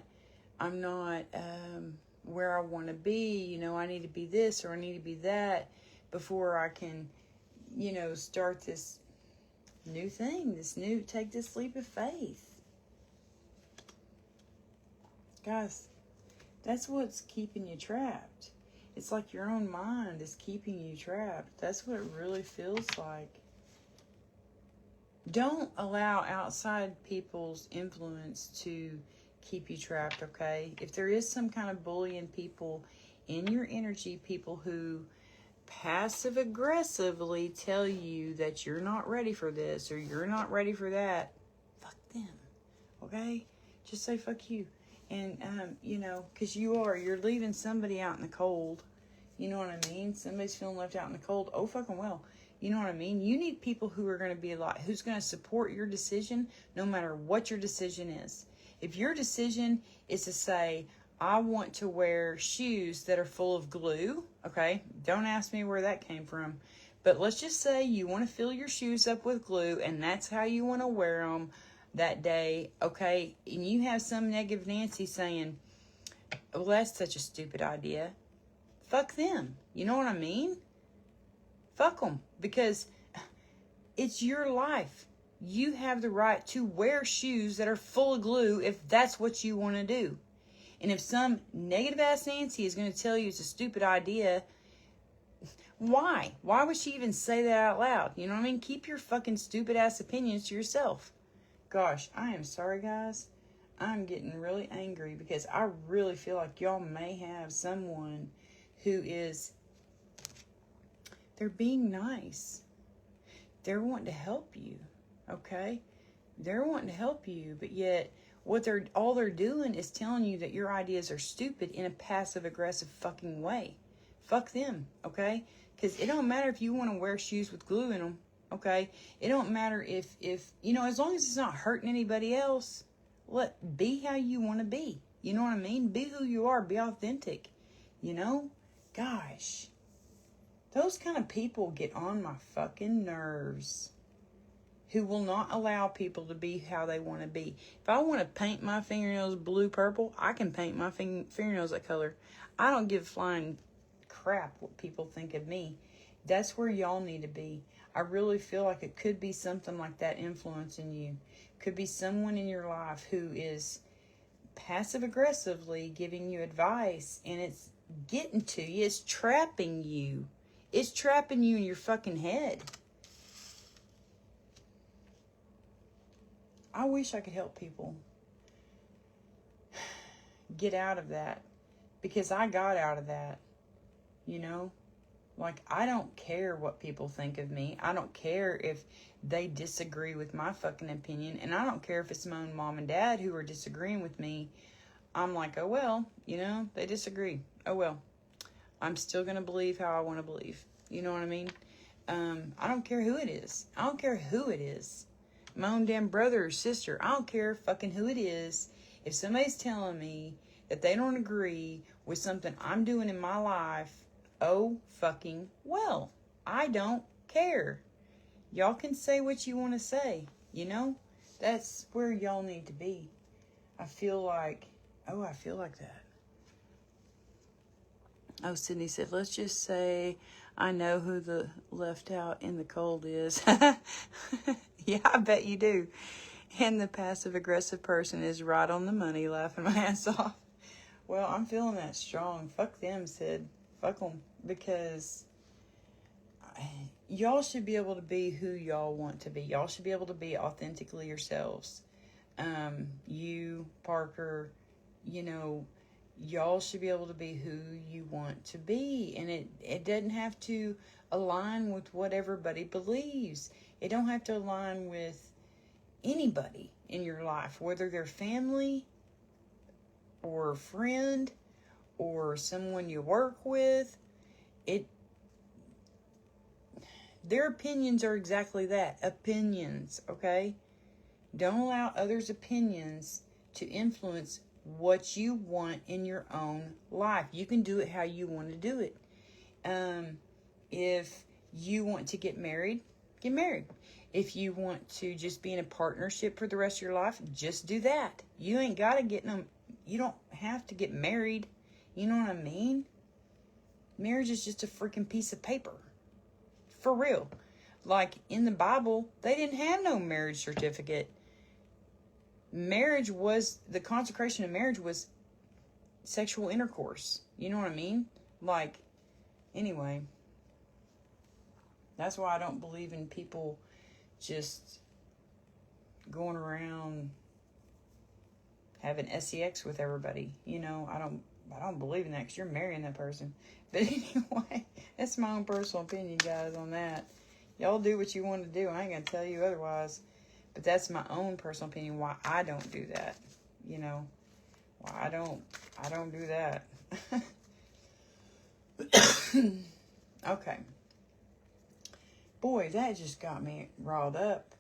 where I want to be. You know, I need to be this or I need to be that before I can, you know, start this new thing. Take this leap of faith. Guys, that's what's keeping you trapped. It's like your own mind is keeping you trapped. That's what it really feels like. Don't allow outside people's influence to keep you trapped, okay? If there is some kind of bullying people in your energy, people who passive-aggressively tell you that you're not ready for this or you're not ready for that, fuck them, okay? Just say fuck you. And, you know, because you're leaving somebody out in the cold. You know what I mean? Somebody's feeling left out in the cold. Oh, fucking well. You know what I mean? You need people who are going to be who's going to support your decision no matter what your decision is. If your decision is to say, I want to wear shoes that are full of glue, okay? Don't ask me where that came from. But let's just say you want to fill your shoes up with glue and that's how you want to wear them that day, okay? And you have some negative Nancy saying, well, that's such a stupid idea. Fuck them. You know what I mean? Fuck them. Because it's your life. You have the right to wear shoes that are full of glue if that's what you want to do. And if some negative ass Nancy is going to tell you it's a stupid idea, why? Why would she even say that out loud? You know what I mean? Keep your fucking stupid ass opinions to yourself. Gosh, I am sorry, guys. I'm getting really angry because I really feel like y'all may have someone who is, they're being nice. They're wanting to help you, okay? They're wanting to help you, but yet all they're doing is telling you that your ideas are stupid in a passive-aggressive fucking way. Fuck them, okay? Because it don't matter if you want to wear shoes with glue in them, okay? It don't matter if you know, as long as it's not hurting anybody else, be how you want to be. You know what I mean? Be who you are. Be authentic, you know? Gosh. Those kind of people get on my fucking nerves. Who will not allow people to be how they want to be. If I want to paint my fingernails blue-purple, I can paint my fingernails that color. I don't give flying crap what people think of me. That's where y'all need to be. I really feel like it could be something like that influencing you. Could be someone in your life who is passive-aggressively giving you advice, and it's getting to you. It's trapping you. It's trapping you in your fucking head. I wish I could help people get out of that, because I got out of that, you know? Like, I don't care what people think of me. I don't care if they disagree with my fucking opinion, and I don't care if it's my own mom and dad who are disagreeing with me. I'm like, oh well, you know, they disagree. Oh well. I'm still going to believe how I want to believe. You know what I mean? I don't care who it is. I don't care who it is. My own damn brother or sister. I don't care fucking who it is. If somebody's telling me that they don't agree with something I'm doing in my life, oh fucking well. I don't care. Y'all can say what you want to say. You know? That's where y'all need to be. I feel like that. Oh, Sydney said, let's just say I know who the left out in the cold is. Yeah, I bet you do. And the passive-aggressive person is right on the money, laughing my ass off. Well, I'm feeling that strong. Fuck them, Sid. Fuck them. Because y'all should be able to be who y'all want to be. Y'all should be able to be authentically yourselves. You, Parker, you know, y'all should be able to be who you want to be. And it doesn't have to align with what everybody believes. It don't have to align with anybody in your life, whether they're family or a friend or someone you work with. Their opinions are exactly that, opinions, okay? Don't allow others' opinions to influence what you want in your own life. You can do it how you want to do it. If you want to get married, get married. If you want to just be in a partnership for the rest of your life, just do that. You ain't got to you don't have to get married. You know what I mean? Marriage is just a freaking piece of paper. For real. Like in the Bible, they didn't have no marriage certificate. The consecration of marriage was sexual intercourse. You know what I mean? Like, anyway. That's why I don't believe in people just going around having sex with everybody. You know, I don't believe in that, because you're marrying that person. But anyway, that's my own personal opinion, guys, on that. Y'all do what you want to do. I ain't going to tell you otherwise. But that's my own personal opinion, why I don't do that. You know, why I don't do that. Okay. Boy, that just got me riled up.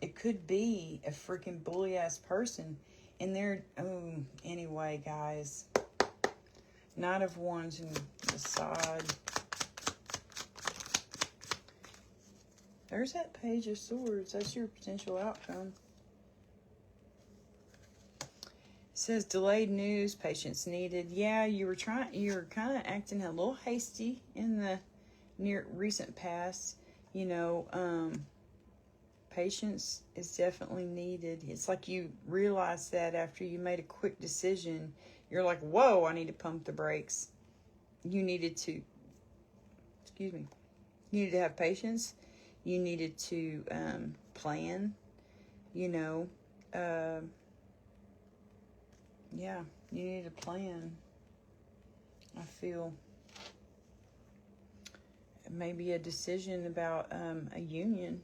It could be a freaking bully-ass person. And they're... Oh, anyway, guys. Knight of Wands on the side. There's that Page of Swords. That's your potential outcome. It says delayed news, patience needed. Yeah, you were kind of acting a little hasty in the recent past. You know, patience is definitely needed. It's like you realized that after you made a quick decision, you're like, whoa, I need to pump the brakes. You needed to, excuse me, you needed to have patience. You needed to plan, you know. Yeah, you need a plan. I feel maybe a decision about a union.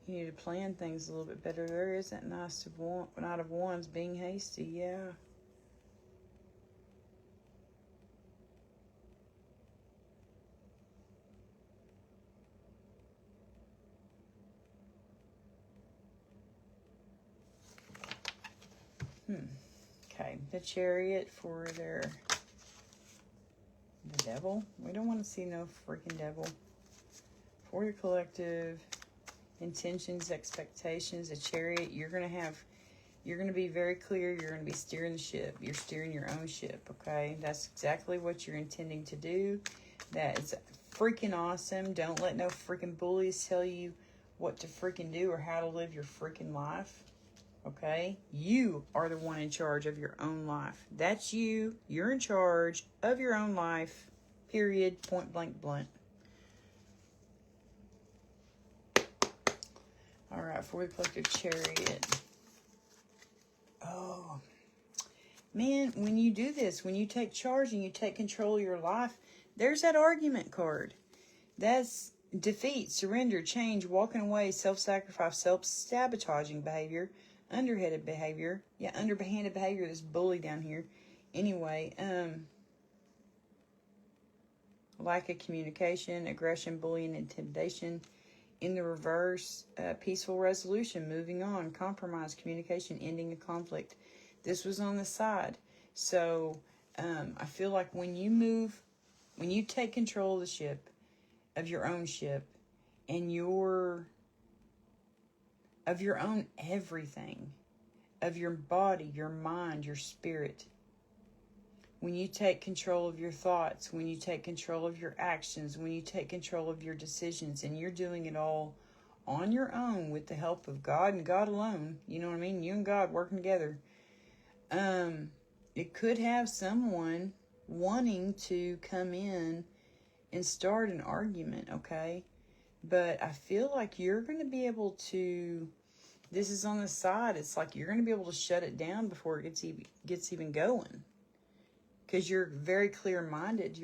You need to plan things a little bit better. There is that Knight of Wands being hasty, yeah. Okay, the Chariot for the Devil. We don't want to see no freaking devil. For your collective intentions, expectations, the Chariot, you're going to be very clear. You're going to be steering the ship. You're steering your own ship, okay? That's exactly what you're intending to do. That is freaking awesome. Don't let no freaking bullies tell you what to freaking do or how to live your freaking life. Okay? You are the one in charge of your own life. That's you. You're in charge of your own life. Period. Point blank blunt. Alright, for the collective Chariot. Oh. Man, when you do this, when you take charge and you take control of your life, there's that argument card. That's defeat, surrender, change, walking away, self-sacrifice, self-sabotaging behavior, underhanded behavior. Yeah, underhanded behavior, this bully down here. Anyway, lack of communication, aggression, bullying, intimidation. In the reverse, peaceful resolution, moving on, compromise, communication, ending a conflict. This was on the side. So, I feel like when you take control of the ship, of your own ship, and of your own everything, of your body, your mind, your spirit. When you take control of your thoughts, when you take control of your actions, when you take control of your decisions, and you're doing it all on your own with the help of God and God alone, you know what I mean? You and God working together. It could have someone wanting to come in and start an argument, okay? But I feel like you're going to be able to, this is on the side, it's like you're going to be able to shut it down before it gets even going. Because you're very clear-minded.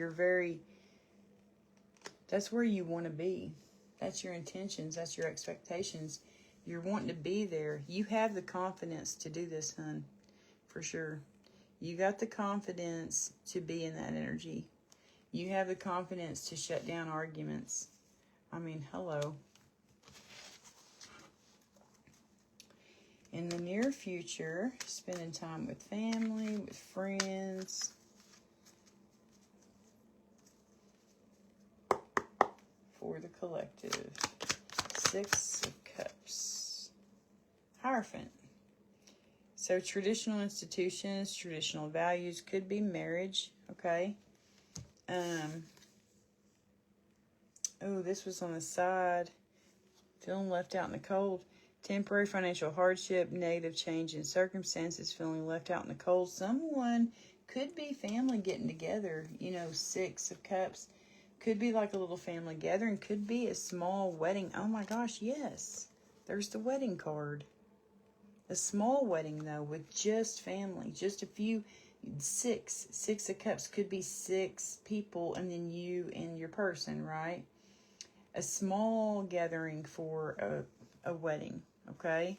That's where you want to be. That's your intentions. That's your expectations. You're wanting to be there. You have the confidence to do this, hun. For sure. You got the confidence to be in that energy. You have the confidence to shut down arguments. I mean, hello. In the near future, spending time with family, with friends. For the collective. 6 of Cups. Hierophant. So traditional institutions, traditional values, could be marriage, okay? Oh, this was on the side. Feeling left out in the cold. Temporary financial hardship, negative change in circumstances, feeling left out in the cold. Someone could be family getting together, 6 of Cups. Could be like a little family gathering. Could be a small wedding. Oh my gosh, yes. There's the wedding card. A small wedding, though, with just family. Just a few. 6 of Cups. Could be 6 people and then you and your person, right? A small gathering for a wedding, okay?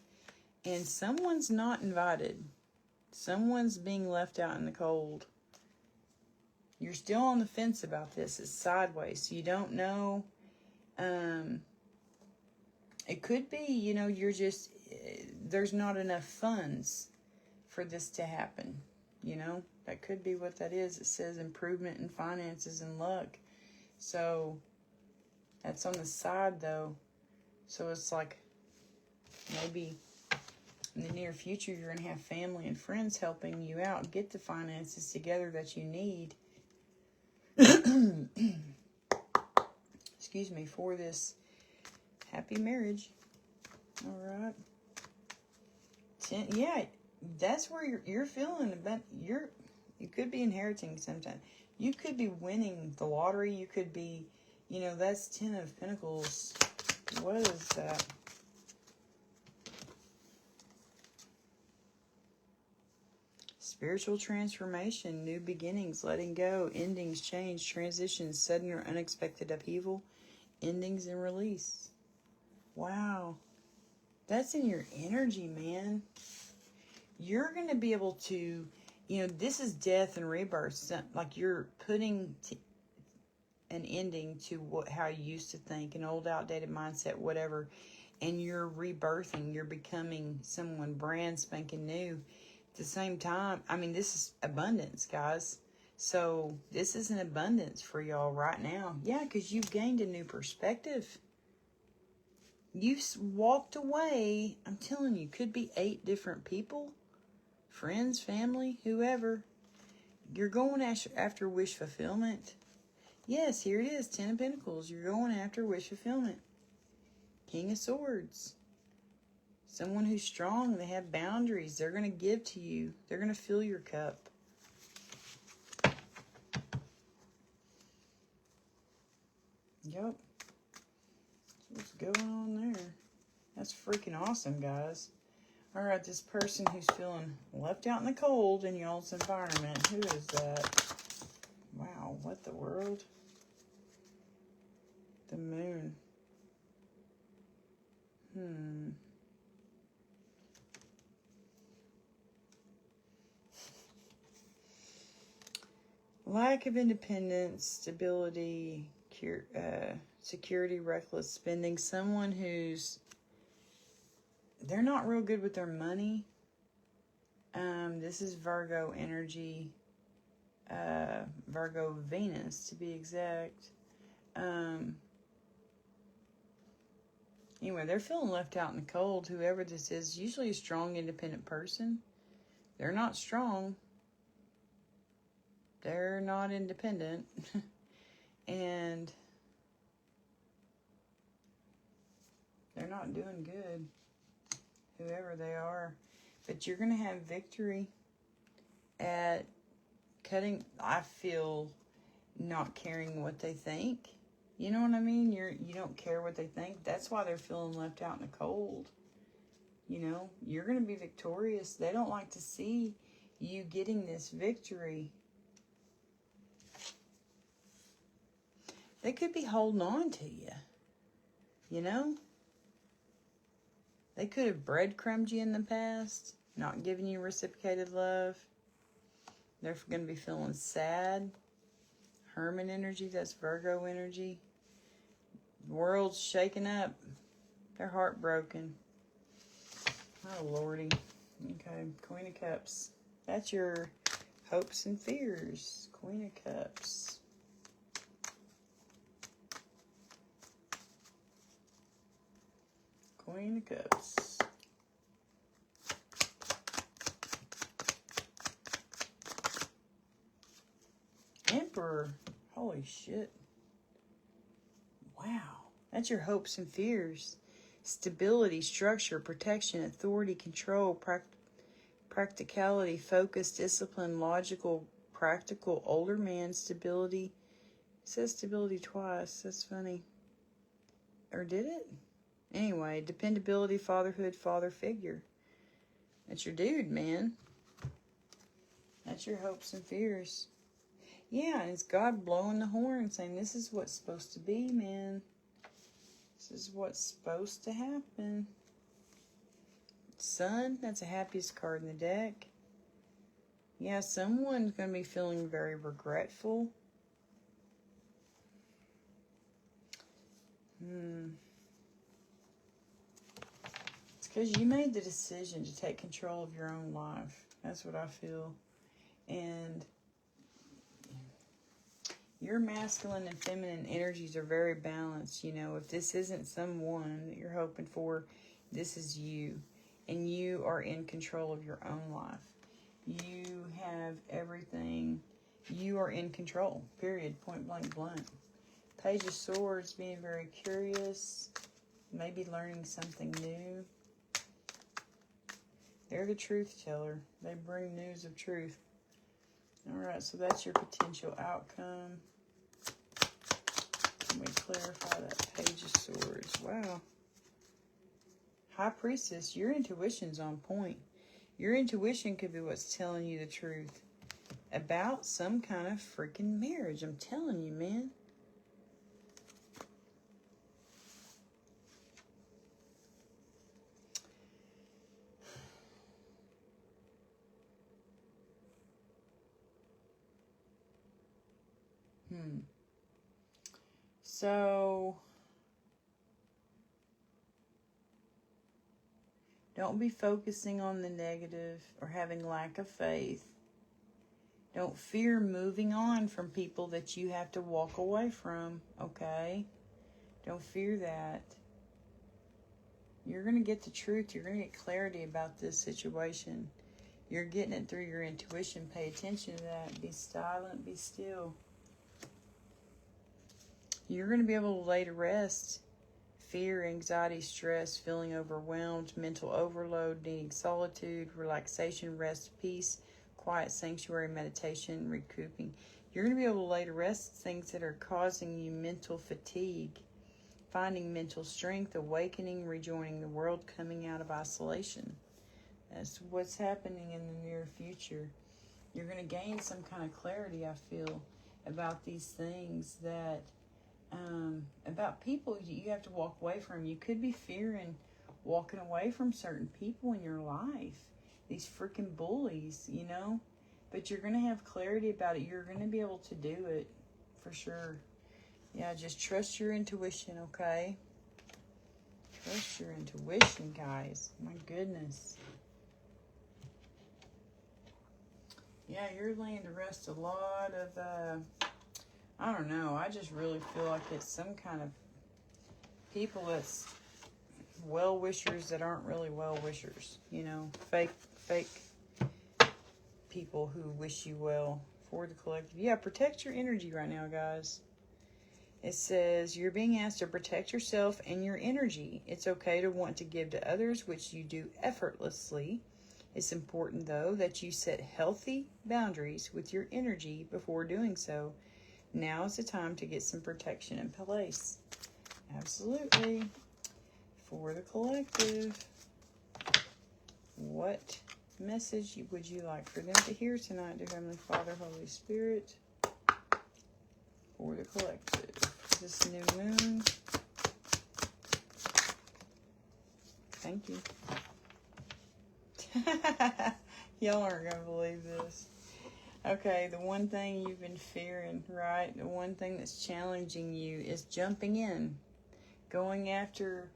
And someone's not invited. Someone's being left out in the cold. You're still on the fence about this. It's sideways. So you don't know. It could be, you know, you're just, there's not enough funds for this to happen. You know, that could be what that is. It says improvement in finances and luck. So that's on the side though. So it's like maybe in the near future you're going to have family and friends helping you out get the finances together that you need. Excuse me, for this happy marriage. All right. Yeah, that's where you're feeling about. You could be inheriting sometime. You could be winning the lottery. You could be, you know, that's 10 of Pentacles. What is that? Spiritual transformation, new beginnings, letting go, endings, change, transitions, sudden or unexpected upheaval, endings and release. Wow. That's in your energy, man. You're going to be able to, you know, this is death and rebirth. Like you're putting an ending to how you used to think, an old outdated mindset, whatever. And you're rebirthing. You're becoming someone brand spanking new. At the same time, I mean, this is abundance, guys. So this is an abundance for y'all right now. Yeah, because you've gained a new perspective. You've walked away, I'm telling you, could be 8 different people. Friends, family, whoever. You're going after wish fulfillment. Yes, here it is, 10 of Pentacles. You're going after wish fulfillment. King of Swords. Someone who's strong, they have boundaries. They're going to give to you. They're going to fill your cup. Yep. What's going on there? That's freaking awesome, guys. All right, this person who's feeling left out in the cold in y'all's environment. Who is that? Wow, what the world? The moon. Lack of independence, stability, security, reckless spending. Someone who's, they're not real good with their money. This is Virgo energy. Virgo Venus, to be exact. Anyway, they're feeling left out in the cold. Whoever this is, usually a strong, independent person. They're not strong. They're not independent. And they're not doing good, whoever they are. But you're going to have victory at cutting, I feel, not caring what they think. You know what I mean? You don't care what they think. That's why they're feeling left out in the cold. You know, you're going to be victorious. They don't like to see you getting this victory. They could be holding on to you. You know? They could have breadcrumbed you in the past, not giving you reciprocated love. They're going to be feeling sad. Hermit energy, that's Virgo energy. The world's shaking up. They're heartbroken. Oh, Lordy. Okay, Queen of Cups. That's your hopes and fears. Queen of Cups. Queen of Cups. Emperor. Holy shit. Wow. That's your hopes and fears. Stability, structure, protection, authority, control, practicality, focus, discipline, logical, practical, older man, stability. It says stability twice. That's funny. Or did it? Anyway, dependability, fatherhood, father figure. That's your dude, man. That's your hopes and fears. Yeah, and it's God blowing the horn saying, this is what's supposed to be, man. This is what's supposed to happen. Sun, that's the happiest card in the deck. Yeah, someone's going to be feeling very regretful. It's because you made the decision to take control of your own life. That's what I feel. And your masculine and feminine energies are very balanced. You know, if this isn't someone that you're hoping for, this is you. And you are in control of your own life. You have everything. You are in control. Period. Point blank blunt. Page of Swords, being very curious. Maybe learning something new. They're the truth teller. They bring news of truth. Alright, so that's your potential outcome. Let me clarify that Page of Swords. Wow. High Priestess, your intuition's on point. Your intuition could be what's telling you the truth about some kind of freaking marriage. I'm telling you, man. So, don't be focusing on the negative or having lack of faith. Don't fear moving on from people that you have to walk away from, okay? Don't fear that. You're going to get the truth. You're going to get clarity about this situation. You're getting it through your intuition. Pay attention to that. Be silent. Be still. You're going to be able to lay to rest fear, anxiety, stress, feeling overwhelmed, mental overload, needing solitude, relaxation, rest, peace, quiet sanctuary, meditation, recouping. You're going to be able to lay to rest things that are causing you mental fatigue, finding mental strength, awakening, rejoining the world, coming out of isolation. That's what's happening in the near future. You're going to gain some kind of clarity, I feel, about these things that about people you have to walk away from. You could be fearing walking away from certain people in your life. These freaking bullies, you know. But you're going to have clarity about it. You're going to be able to do it for sure. Yeah, just trust your intuition, okay? Trust your intuition, guys. My goodness. Yeah, you're laying to rest a lot of I don't know. I just really feel like it's some kind of people that's well-wishers that aren't really well-wishers. You know, fake people who wish you well for the collective. Yeah, protect your energy right now, guys. It says you're being asked to protect yourself and your energy. It's okay to want to give to others, which you do effortlessly. It's important, though, that you set healthy boundaries with your energy before doing so. Now is the time to get some protection in place. Absolutely. For the collective, what message would you like for them to hear tonight, dear Heavenly Father, Holy Spirit? For the collective. This new moon. Thank you. Y'all aren't going to believe this. Okay, the one thing you've been fearing, right? The one thing that's challenging you is jumping in. Going after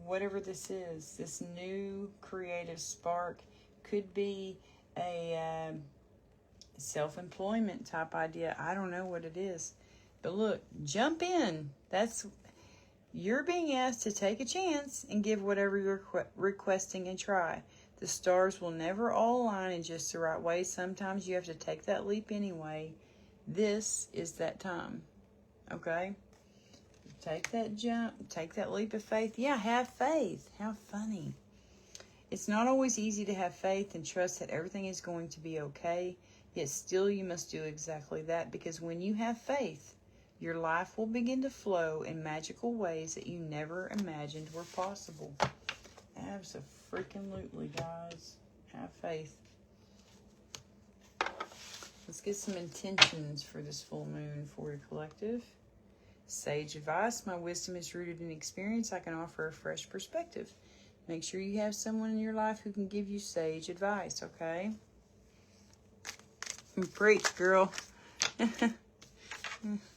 whatever this is. This new creative spark could be a self-employment type idea. I don't know what it is. But look, jump in. You're being asked to take a chance and give whatever you're requesting a try. The stars will never all align in just the right way. Sometimes you have to take that leap anyway. This is that time. Okay? Take that jump. Take that leap of faith. Yeah, have faith. How funny. It's not always easy to have faith and trust that everything is going to be okay. Yet still you must do exactly that. Because when you have faith, your life will begin to flow in magical ways that you never imagined were possible. Absolutely, guys. Have faith. Let's get some intentions for this full moon for the collective. Sage advice. My wisdom is rooted in experience. I can offer a fresh perspective. Make sure you have someone in your life who can give you sage advice, okay? Preach, girl.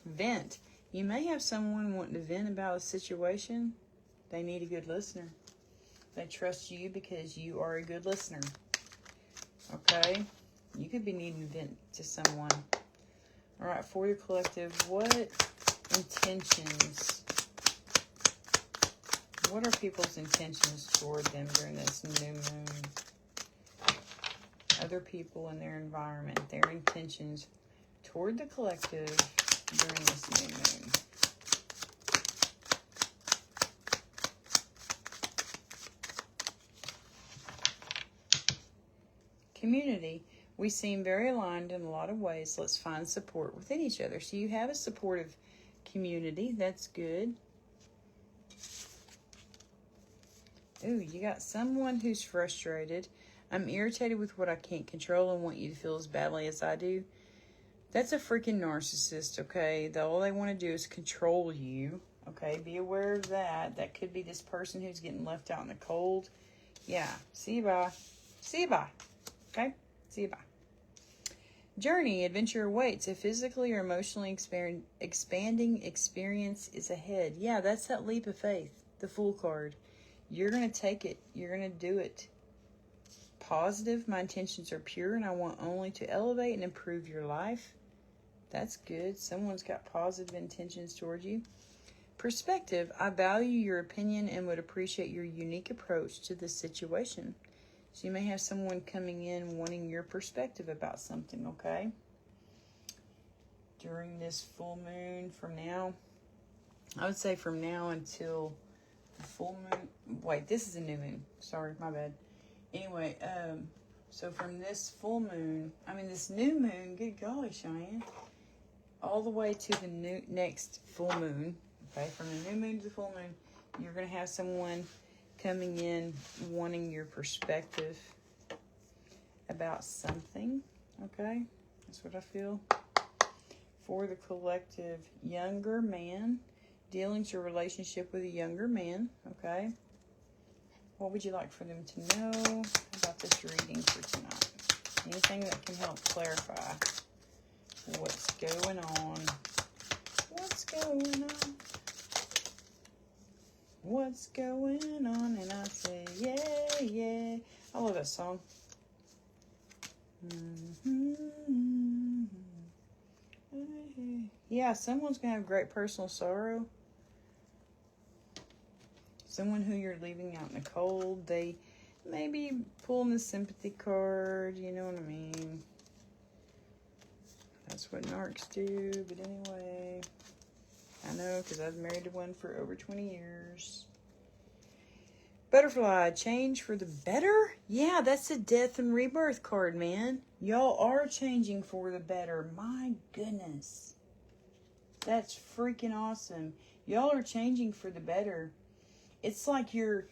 Vent. You may have someone wanting to vent about a situation. They need a good listener. They trust you because you are a good listener. Okay? You could be needing to vent to someone. All right, for the collective, what intentions, what are people's intentions toward them during this new moon? Other people in their environment, their intentions toward the collective during this new moon. Community. We seem very aligned in a lot of ways. Let's find support within each other. So you have a supportive community. That's good. Ooh, you got someone who's frustrated. I'm irritated with what I can't control and want you to feel as badly as I do. That's a freaking narcissist, okay? All they want to do is control you, okay? Be aware of that. That could be this person who's getting left out in the cold. Yeah. See you, bye. See you, bye. Okay? See you, bye. Journey, adventure awaits. A physically or emotionally expanding experience is ahead. Yeah, that's that leap of faith. The Fool card. You're going to take it. You're going to do it. Positive. My intentions are pure and I want only to elevate and improve your life. That's good. Someone's got positive intentions toward you. Perspective. I value your opinion and would appreciate your unique approach to this situation. So you may have someone coming in wanting your perspective about something, okay? During this full moon from now. I would say from now until the full moon. Wait, this is a new moon. Sorry, my bad. Anyway, so from this full moon, this new moon, good golly, Cheyenne, all the way to the next full moon, okay, from the new moon to the full moon, you're going to have someone coming in wanting your perspective about something, okay? That's what I feel. For the collective, younger man, dealings or relationship with a younger man, okay? What would you like for them to know about this reading for tonight? Anything that can help clarify what's going on? What's going on? What's going on? And I say, yeah, yeah. I love that song. Yeah, someone's going to have great personal sorrow. Someone who you're leaving out in the cold. They may be pulling the sympathy card. You know what I mean? That's what narcs do. But anyway, I know because I've married to one for over 20 years. Butterfly, change for the better? Yeah, that's a death and rebirth card, man. Y'all are changing for the better. My goodness. That's freaking awesome. Y'all are changing for the better. It's like you're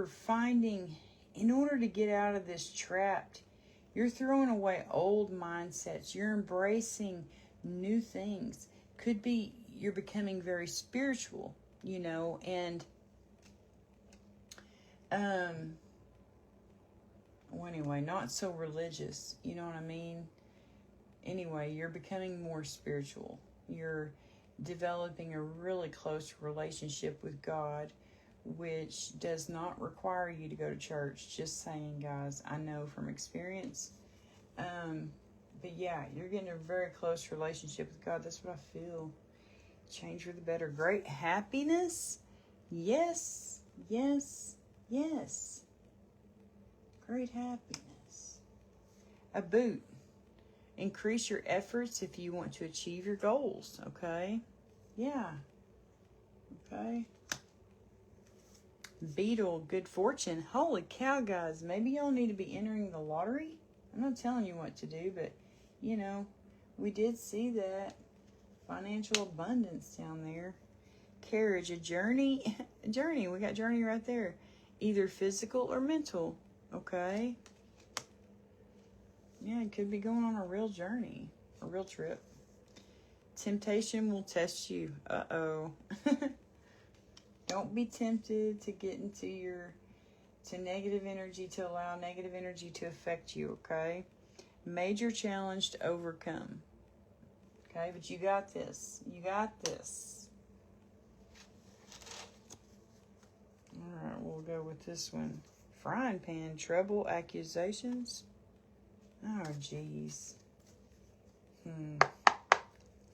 finding, in order to get out of this trapped, you're throwing away old mindsets. You're embracing new things. Could be you're becoming very spiritual, and well, anyway, not so religious, you know what I mean? Anyway, you're becoming more spiritual. You're developing a really close relationship with God, which does not require you to go to church. Just saying, guys, I know from experience. But yeah, you're getting a very close relationship with God. That's what I feel. Change for the better. Great happiness. Yes, yes, yes. Great happiness. A boot. Increase your efforts if you want to achieve your goals, okay? Yeah. Okay. Beetle, good fortune. Holy cow, guys. Maybe y'all need to be entering the lottery. I'm not telling you what to do, but, we did see that. Financial abundance down there. Carriage, a journey. A journey. We got journey right there. Either physical or mental, okay? Yeah, it could be going on a real journey, a real trip. Temptation will test you. Uh-oh. Don't be tempted to get into to negative energy, to allow negative energy to affect you, okay? Major challenge to overcome. Okay, but you got this. You got this. All right, we'll go with this one. Frying pan, trouble, accusations. Oh, jeez.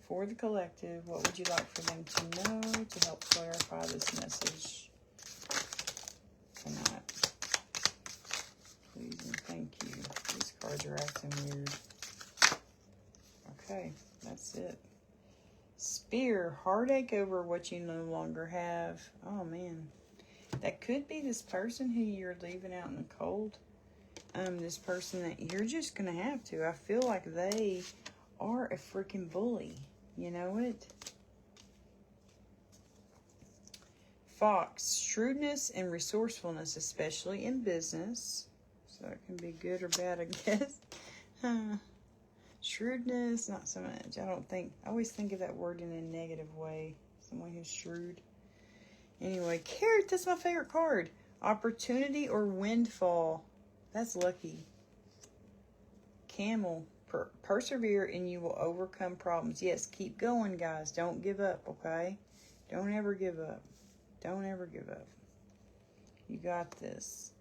For the collective, what would you like for them to know to help clarify this message tonight? Please and thank you. These cards are acting weird. Okay, that's it. Spear, heartache over what you no longer have. Oh, man. That could be this person who you're leaving out in the cold. This person that you're just going to have to. I feel like they are a freaking bully. You know it? Fox, shrewdness and resourcefulness, especially in business. So it can be good or bad, I guess. Shrewdness, not so much. I always think of that word in a negative way. Someone who's shrewd. Anyway, carrot, that's my favorite card. Opportunity or windfall. That's lucky. Camel, persevere and you will overcome problems. Yes, keep going, guys. Don't give up, okay? Don't ever give up. Don't ever give up. You got this.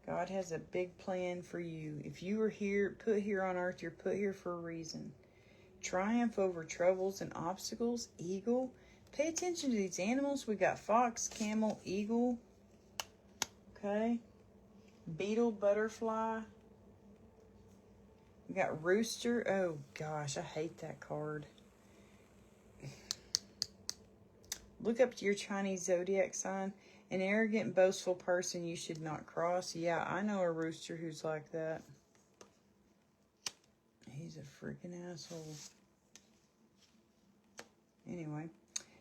God has a big plan for you. If you are here, put here on earth, you're put here for a reason. Triumph over troubles and obstacles. Eagle. Pay attention to these animals. We got fox, camel, eagle. Okay. Beetle, butterfly. We got rooster. Oh, gosh, I hate that card. Look up to your Chinese zodiac sign. An arrogant, boastful person you should not cross. Yeah, I know a rooster who's like that. He's a freaking asshole. Anyway.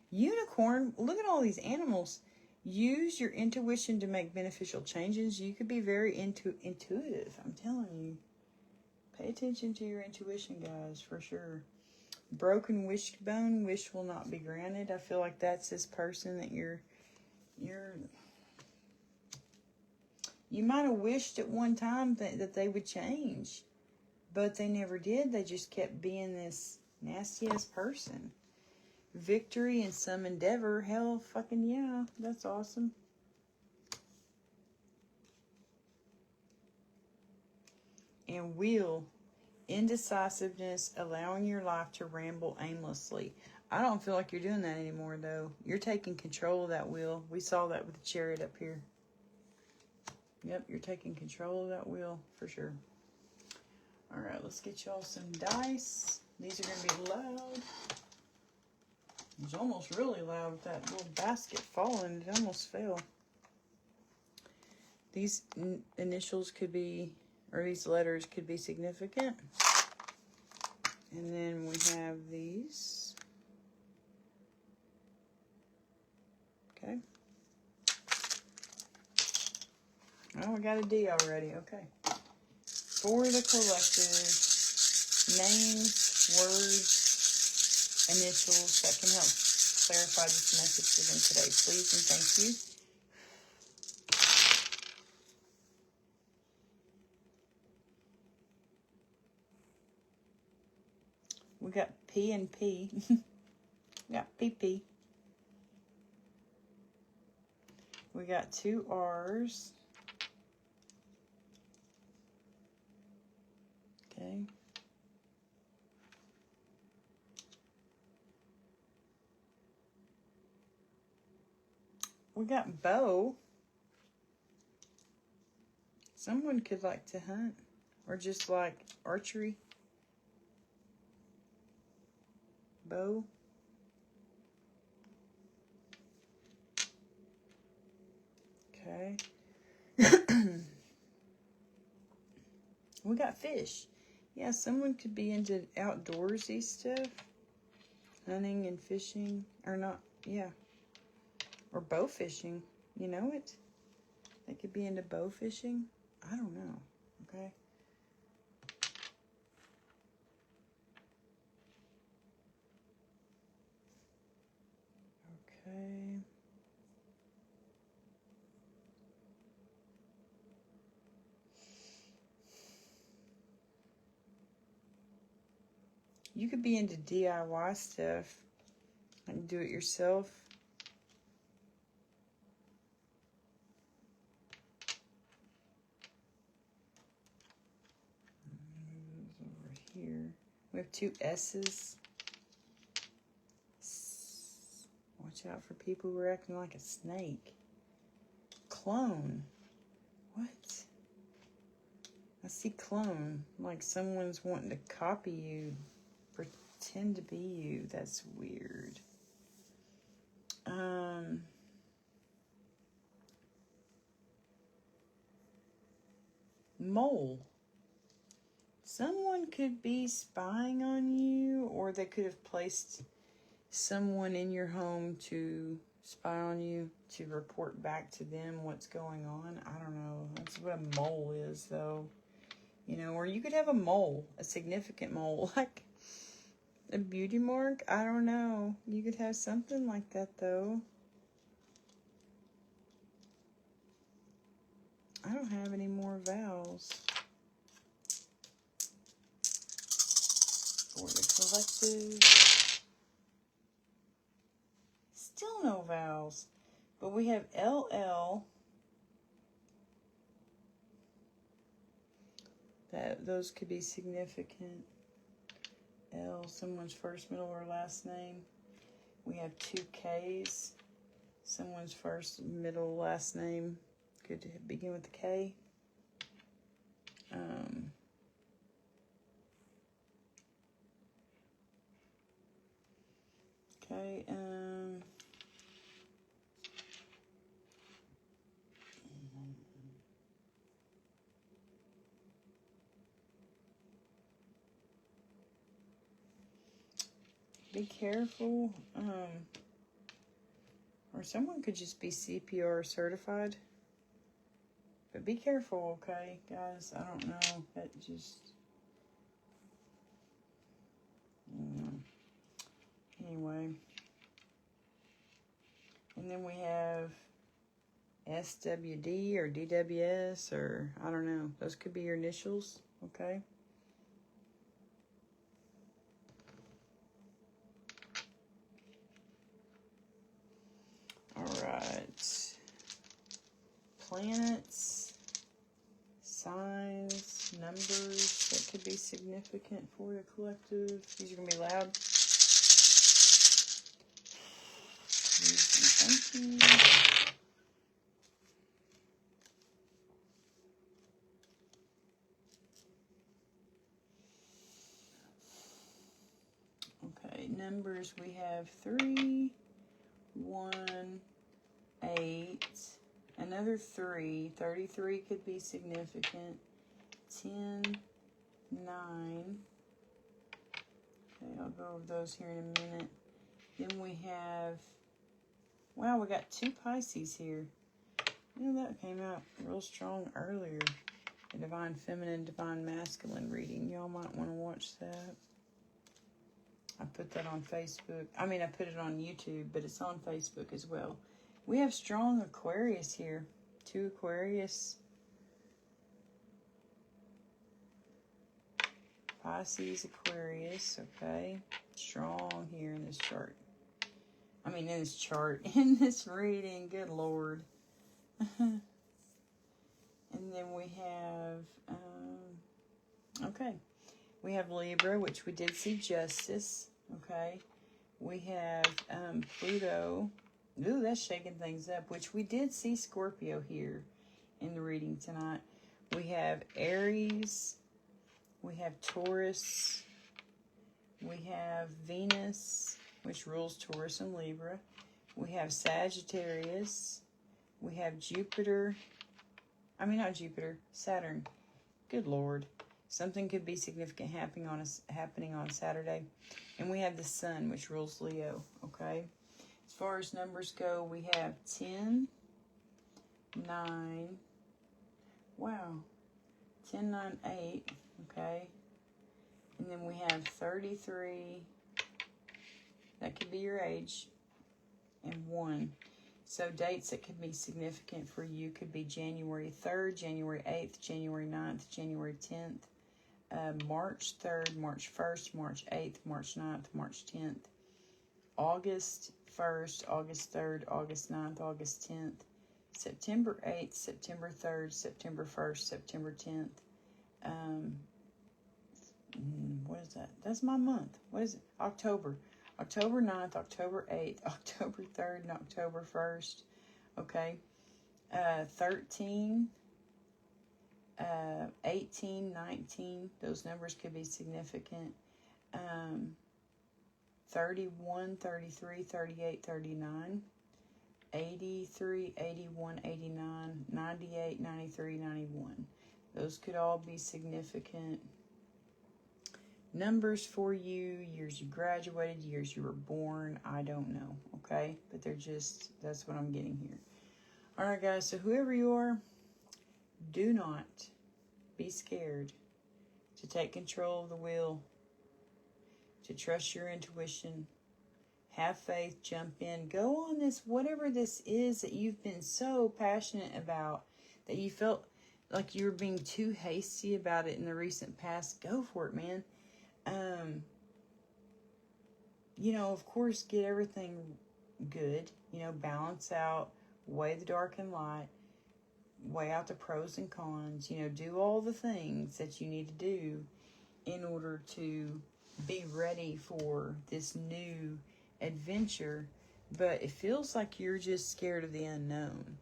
Unicorn. Look at all these animals. Use your intuition to make beneficial changes. You could be very intuitive. I'm telling you. Pay attention to your intuition, guys, for sure. Broken wishbone. Wish will not be granted. I feel like that's this person that you might have wished at one time that they would change, but they never did. They just kept being this nasty-ass person. Victory in some endeavor. Hell fucking yeah. That's awesome. And wheel. Indecisiveness, allowing your life to ramble aimlessly. I don't feel like you're doing that anymore, though. You're taking control of that wheel. We saw that with the chariot up here. Yep, you're taking control of that wheel for sure. All right, let's get y'all some dice. These are going to be loud. It was almost really loud with that little basket falling. It almost fell. These initials could be, or these letters could be significant. And then we have these. Okay. Oh, we got a D already. Okay. For the collective, names, words, initials that can help clarify this message for them today. Please and thank you. We got P and P. We got PP. We got 2 R's. Okay. We got bow. Someone could like to hunt or just like archery. Bow. Okay. We got fish. Yeah, someone could be into outdoorsy stuff. Hunting and fishing. Or not, yeah. Or bow fishing. You know it? They could be into bow fishing. I don't know. Okay. Okay. You could be into DIY stuff and do it yourself. Over here. We have 2 S's. Watch out for people who are acting like a snake. Clone. What? I see clone. Like someone's wanting to copy you. Pretend to be you. That's weird. Mole. Someone could be spying on you, or they could have placed someone in your home to spy on you, to report back to them what's going on. I don't know. That's what a mole is, though. You know, or you could have a mole, a significant mole, like a beauty mark. I don't know. You could have something like that, though. I don't have any more vowels for the collective. Still no vowels, but we have LL. Those could be significant. L, someone's first, middle, or last name. We have 2 K's. Someone's first, middle, last name could begin with a K. Okay. Be careful. Or someone could just be CPR certified. But be careful, okay, guys? I don't know. That just... Anyway. And then we have SWD or DWS or I don't know. Those could be your initials, okay? All right. Planets, signs, numbers that could be significant for your collective. These are going to be loud. Thank you. Okay, numbers, we have 3, 1, 8, another 3. 33 could be significant. 10, 9. Okay, I'll go over those here in a minute. Then we have, wow, we got 2 Pisces here. You know, that came out real strong earlier. The Divine Feminine, Divine Masculine reading. Y'all might want to watch that. I put that on Facebook. I mean, I put it on YouTube, but it's on Facebook as well. We have strong Aquarius here. 2 Aquarius. Pisces, Aquarius, okay. Strong here in this chart. I mean, in this chart, in this reading. Good Lord. And then we have, okay. We have Libra, which we did see Justice, okay. We have Pluto. Ooh, that's shaking things up, which we did see Scorpio here in the reading tonight. We have Aries. We have Taurus. We have Venus, which rules Taurus and Libra. We have Sagittarius. We have Jupiter. I mean, not Jupiter, Saturn. Good Lord. Something could be significant happening on Saturday. And we have the Sun, which rules Leo, okay? As far as numbers go, we have 10, 9, wow, 10, 9, 8, okay? And then we have 33, that could be your age, and 1. So dates that could be significant for you could be January 3rd, January 8th, January 9th, January 10th, March 3rd, March 1st, March 8th, March 9th, March 10th, August 1st, August 3rd, August 9th, August 10th, September 8th, September 3rd, September 1st, September 10th. What is that? That's my month. What is it? October. October 9th, October 8th, October 3rd, and October 1st. Okay. 13, 18, 19. Those numbers could be significant. 31, 33, 38, 39. 83, 81, 89, 98, 93, 91. Those could all be significant numbers for you. Years you graduated, years you were born. I don't know, okay? But they're just, that's what I'm getting here. All right, guys, so whoever you are, do not be scared to take control of the wheel, to trust your intuition. Have faith, jump in, go on this, whatever this is that you've been so passionate about, that you felt like you were being too hasty about it in the recent past. Go for it, man. You know, of course, get everything good, you know, balance out, weigh the dark and light, weigh out the pros and cons, you know, do all the things that you need to do in order to be ready for this new adventure. But it feels like you're just scared of the unknown.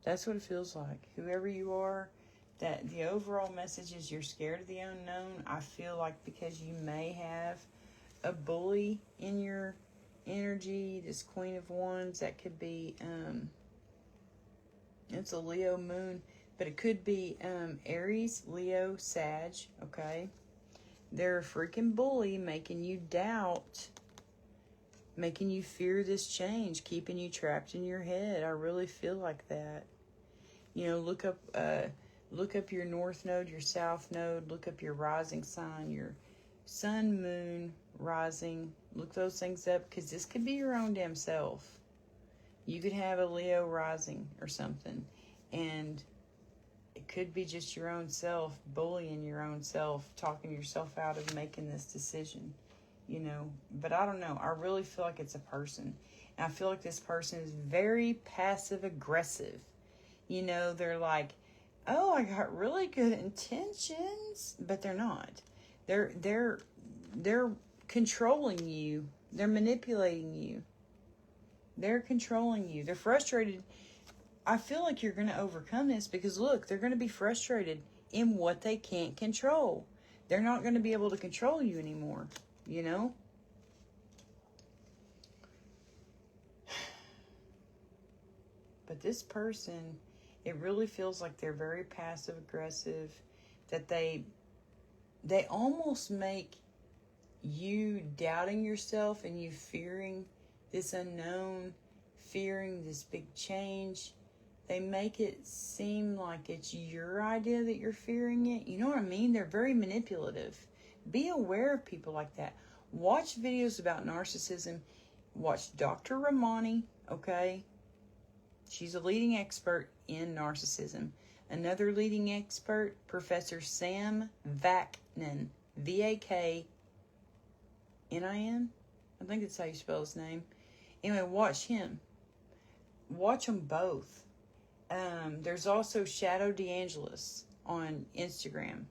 That's what it feels like. Whoever you are, that the overall message is you're scared of the unknown. I feel like because you may have a bully in your energy, this Queen of Wands, that could be, it's a Leo moon, but it could be Aries, Leo, Sag, okay? They're a freaking bully, making you doubt, making you fear this change, keeping you trapped in your head. I really feel like that. You know, look up your north node, your south node, look up your rising sign, your sun, moon, rising. Look those things up, because this could be your own damn self. You could have a Leo rising or something, and it could be just your own self, bullying your own self, talking yourself out of making this decision, you know. But I don't know. I really feel like it's a person. And I feel like this person is very passive aggressive. You know, they're like, oh, I got really good intentions, but they're not. They're controlling you. They're manipulating you. They're controlling you. They're frustrated. I feel like you're going to overcome this, because look, they're going to be frustrated in what they can't control. They're not going to be able to control you anymore, you know? But this person, it really feels like they're very passive aggressive, that they almost make you doubting yourself and you fearing this unknown, fearing this big change. They make it seem like it's your idea that you're fearing it. You know what I mean? They're very manipulative. Be aware of people like that. Watch videos about narcissism. Watch Dr. Ramani, okay? She's a leading expert in narcissism. Another leading expert, Professor Sam Vaknin, Vaknin. I think that's how you spell his name. Anyway, watch him. Watch them both. There's also Shadow DeAngelis on Instagram.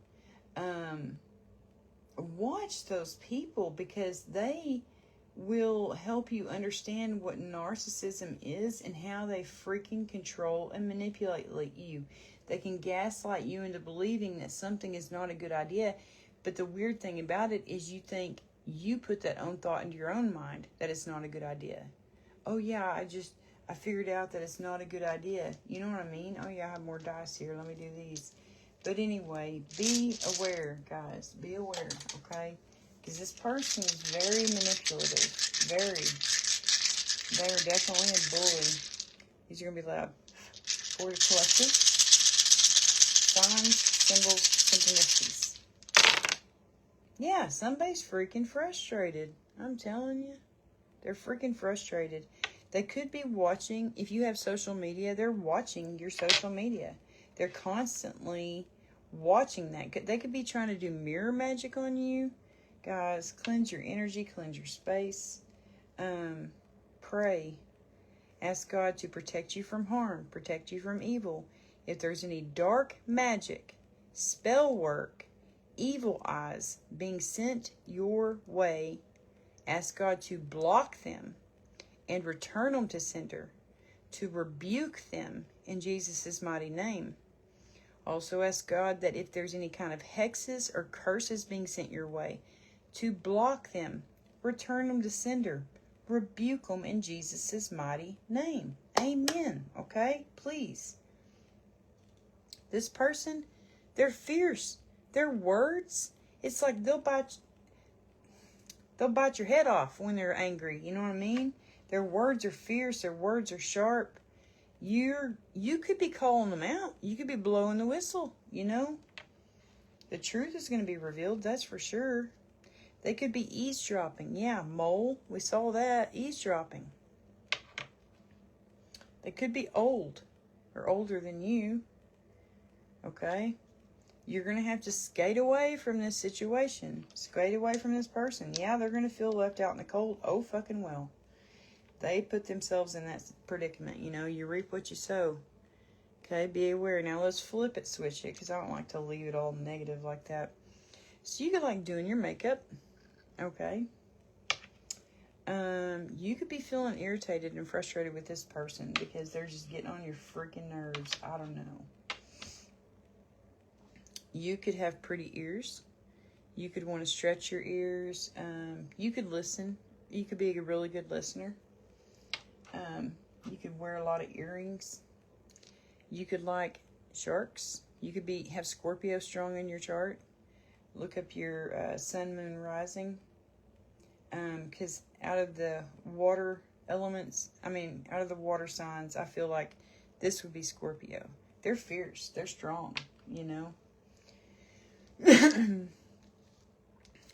Watch those people, because they will help you understand what narcissism is and how they freaking control and manipulate you. They can gaslight you into believing that something is not a good idea. But the weird thing about it is you think you put that own thought into your own mind that it's not a good idea. Oh yeah, I figured out that it's not a good idea. You know what I mean? Oh yeah, I have more dice here. Let me do these. But anyway, be aware, guys. Be aware, okay? Because this person is very manipulative. Very. They're definitely a bully. These are going to be loud. For the collective. Signs, symbols, synchronicities. Yeah, somebody's freaking frustrated. I'm telling you. They're freaking frustrated. They could be watching, if you have social media, they're watching your social media. They're constantly watching that. They could be trying to do mirror magic on you. Guys, cleanse your energy, cleanse your space. Pray. Ask God to protect you from harm, protect you from evil. If there's any dark magic, spell work, evil eyes being sent your way, ask God to block them and return them to sender, to rebuke them in Jesus' mighty name. Also ask God that if there's any kind of hexes or curses being sent your way, to block them, return them to sender, rebuke them in Jesus' mighty name. Amen. Okay? Please. This person, they're fierce. Their words, it's like they'll bite your head off when they're angry. You know what I mean? Their words are fierce. Their words are sharp. You could be calling them out. You could be blowing the whistle, you know? The truth is going to be revealed, that's for sure. They could be eavesdropping. Yeah, mole. We saw that. Eavesdropping. They could be old or older than you. Okay? You're going to have to skate away from this situation. Skate away from this person. Yeah, they're going to feel left out in the cold. Oh, fucking well. They put themselves in that predicament. You know, you reap what you sow. Okay, be aware. Now let's flip it, switch it, because I don't like to leave it all negative like that. So you could like doing your makeup. Okay. You could be feeling irritated and frustrated with this person because they're just getting on your freaking nerves. I don't know. You could have pretty ears. You could want to stretch your ears. You could listen. You could be a really good listener. You could wear a lot of earrings. You could like sharks. You could have Scorpio strong in your chart. Look up your sun, moon, rising. Because out of the water elements, out of the water signs, I feel like this would be Scorpio. They're fierce. They're strong, you know.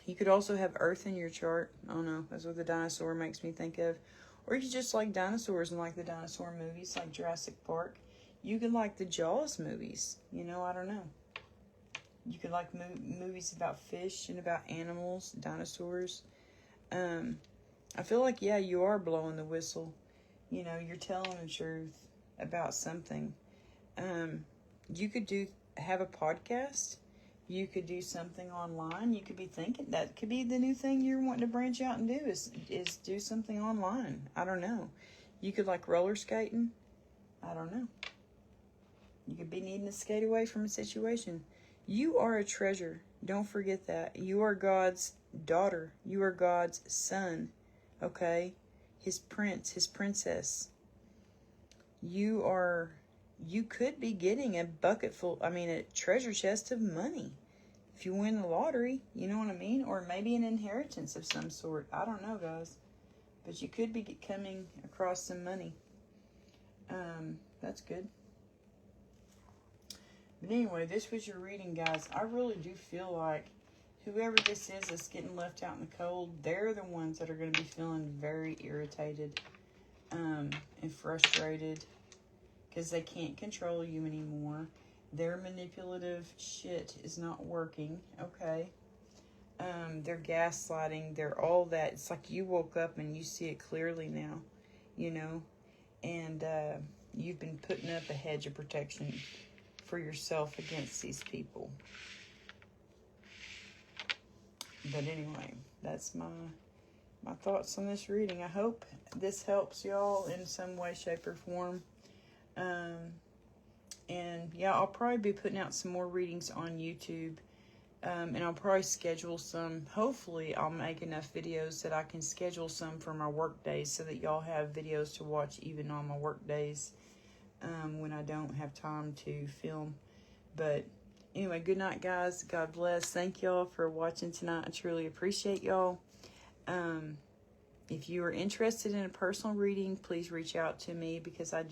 You could also have Earth in your chart. I don't know. That's what the dinosaur makes me think of. Or you could just like dinosaurs and like the dinosaur movies, like Jurassic Park. You could like the Jaws movies. You know, I don't know. You could like movies about fish and about animals, dinosaurs. I feel like, yeah, you are blowing the whistle. You know, you're telling the truth about something. You could have a podcast. You could do something online. You could be thinking that could be the new thing you're wanting to branch out and do is do something online. I don't know. You could like roller skating. I don't know. You could be needing to skate away from a situation. You are a treasure. Don't forget that. You are God's daughter. You are God's son. Okay? His prince, his princess. You could be getting a a treasure chest of money. If you win the lottery, you know what I mean? Or maybe an inheritance of some sort. I don't know, guys. But you could be coming across some money. That's good. But anyway, this was your reading, guys. I really do feel like whoever this is that's getting left out in the cold, they're the ones that are going to be feeling very irritated and frustrated because they can't control you anymore. Their manipulative shit is not working, okay? They're gaslighting. They're all that. It's like you woke up and you see it clearly now, you know? And you've been putting up a hedge of protection for yourself against these people. But anyway, that's my thoughts on this reading. I hope this helps y'all in some way, shape, or form. And yeah, I'll probably be putting out some more readings on YouTube. And I'll probably schedule some. Hopefully, I'll make enough videos that I can schedule some for my work days so that y'all have videos to watch even on my work days when I don't have time to film. But anyway, good night, guys. God bless. Thank y'all for watching tonight. I truly appreciate y'all. If you are interested in a personal reading, please reach out to me because I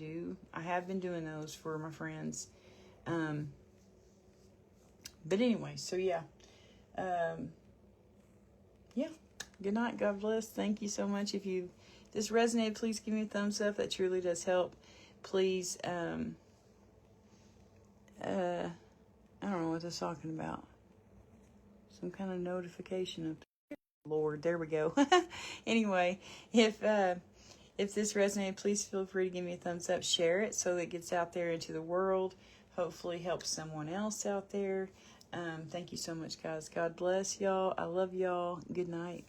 have been doing those for my friends. But anyway, so yeah. Yeah. Good night. God bless. Thank you so much. If this resonated, please give me a thumbs up. That truly does help. Please, I don't know what that's talking about. Some kind of notification of Lord. There we go. Anyway, if this resonated, please feel free to give me a thumbs up, share it so that it gets out there into the world. Hopefully helps someone else out there. Thank you so much, guys. God bless y'all. I love y'all. Good night.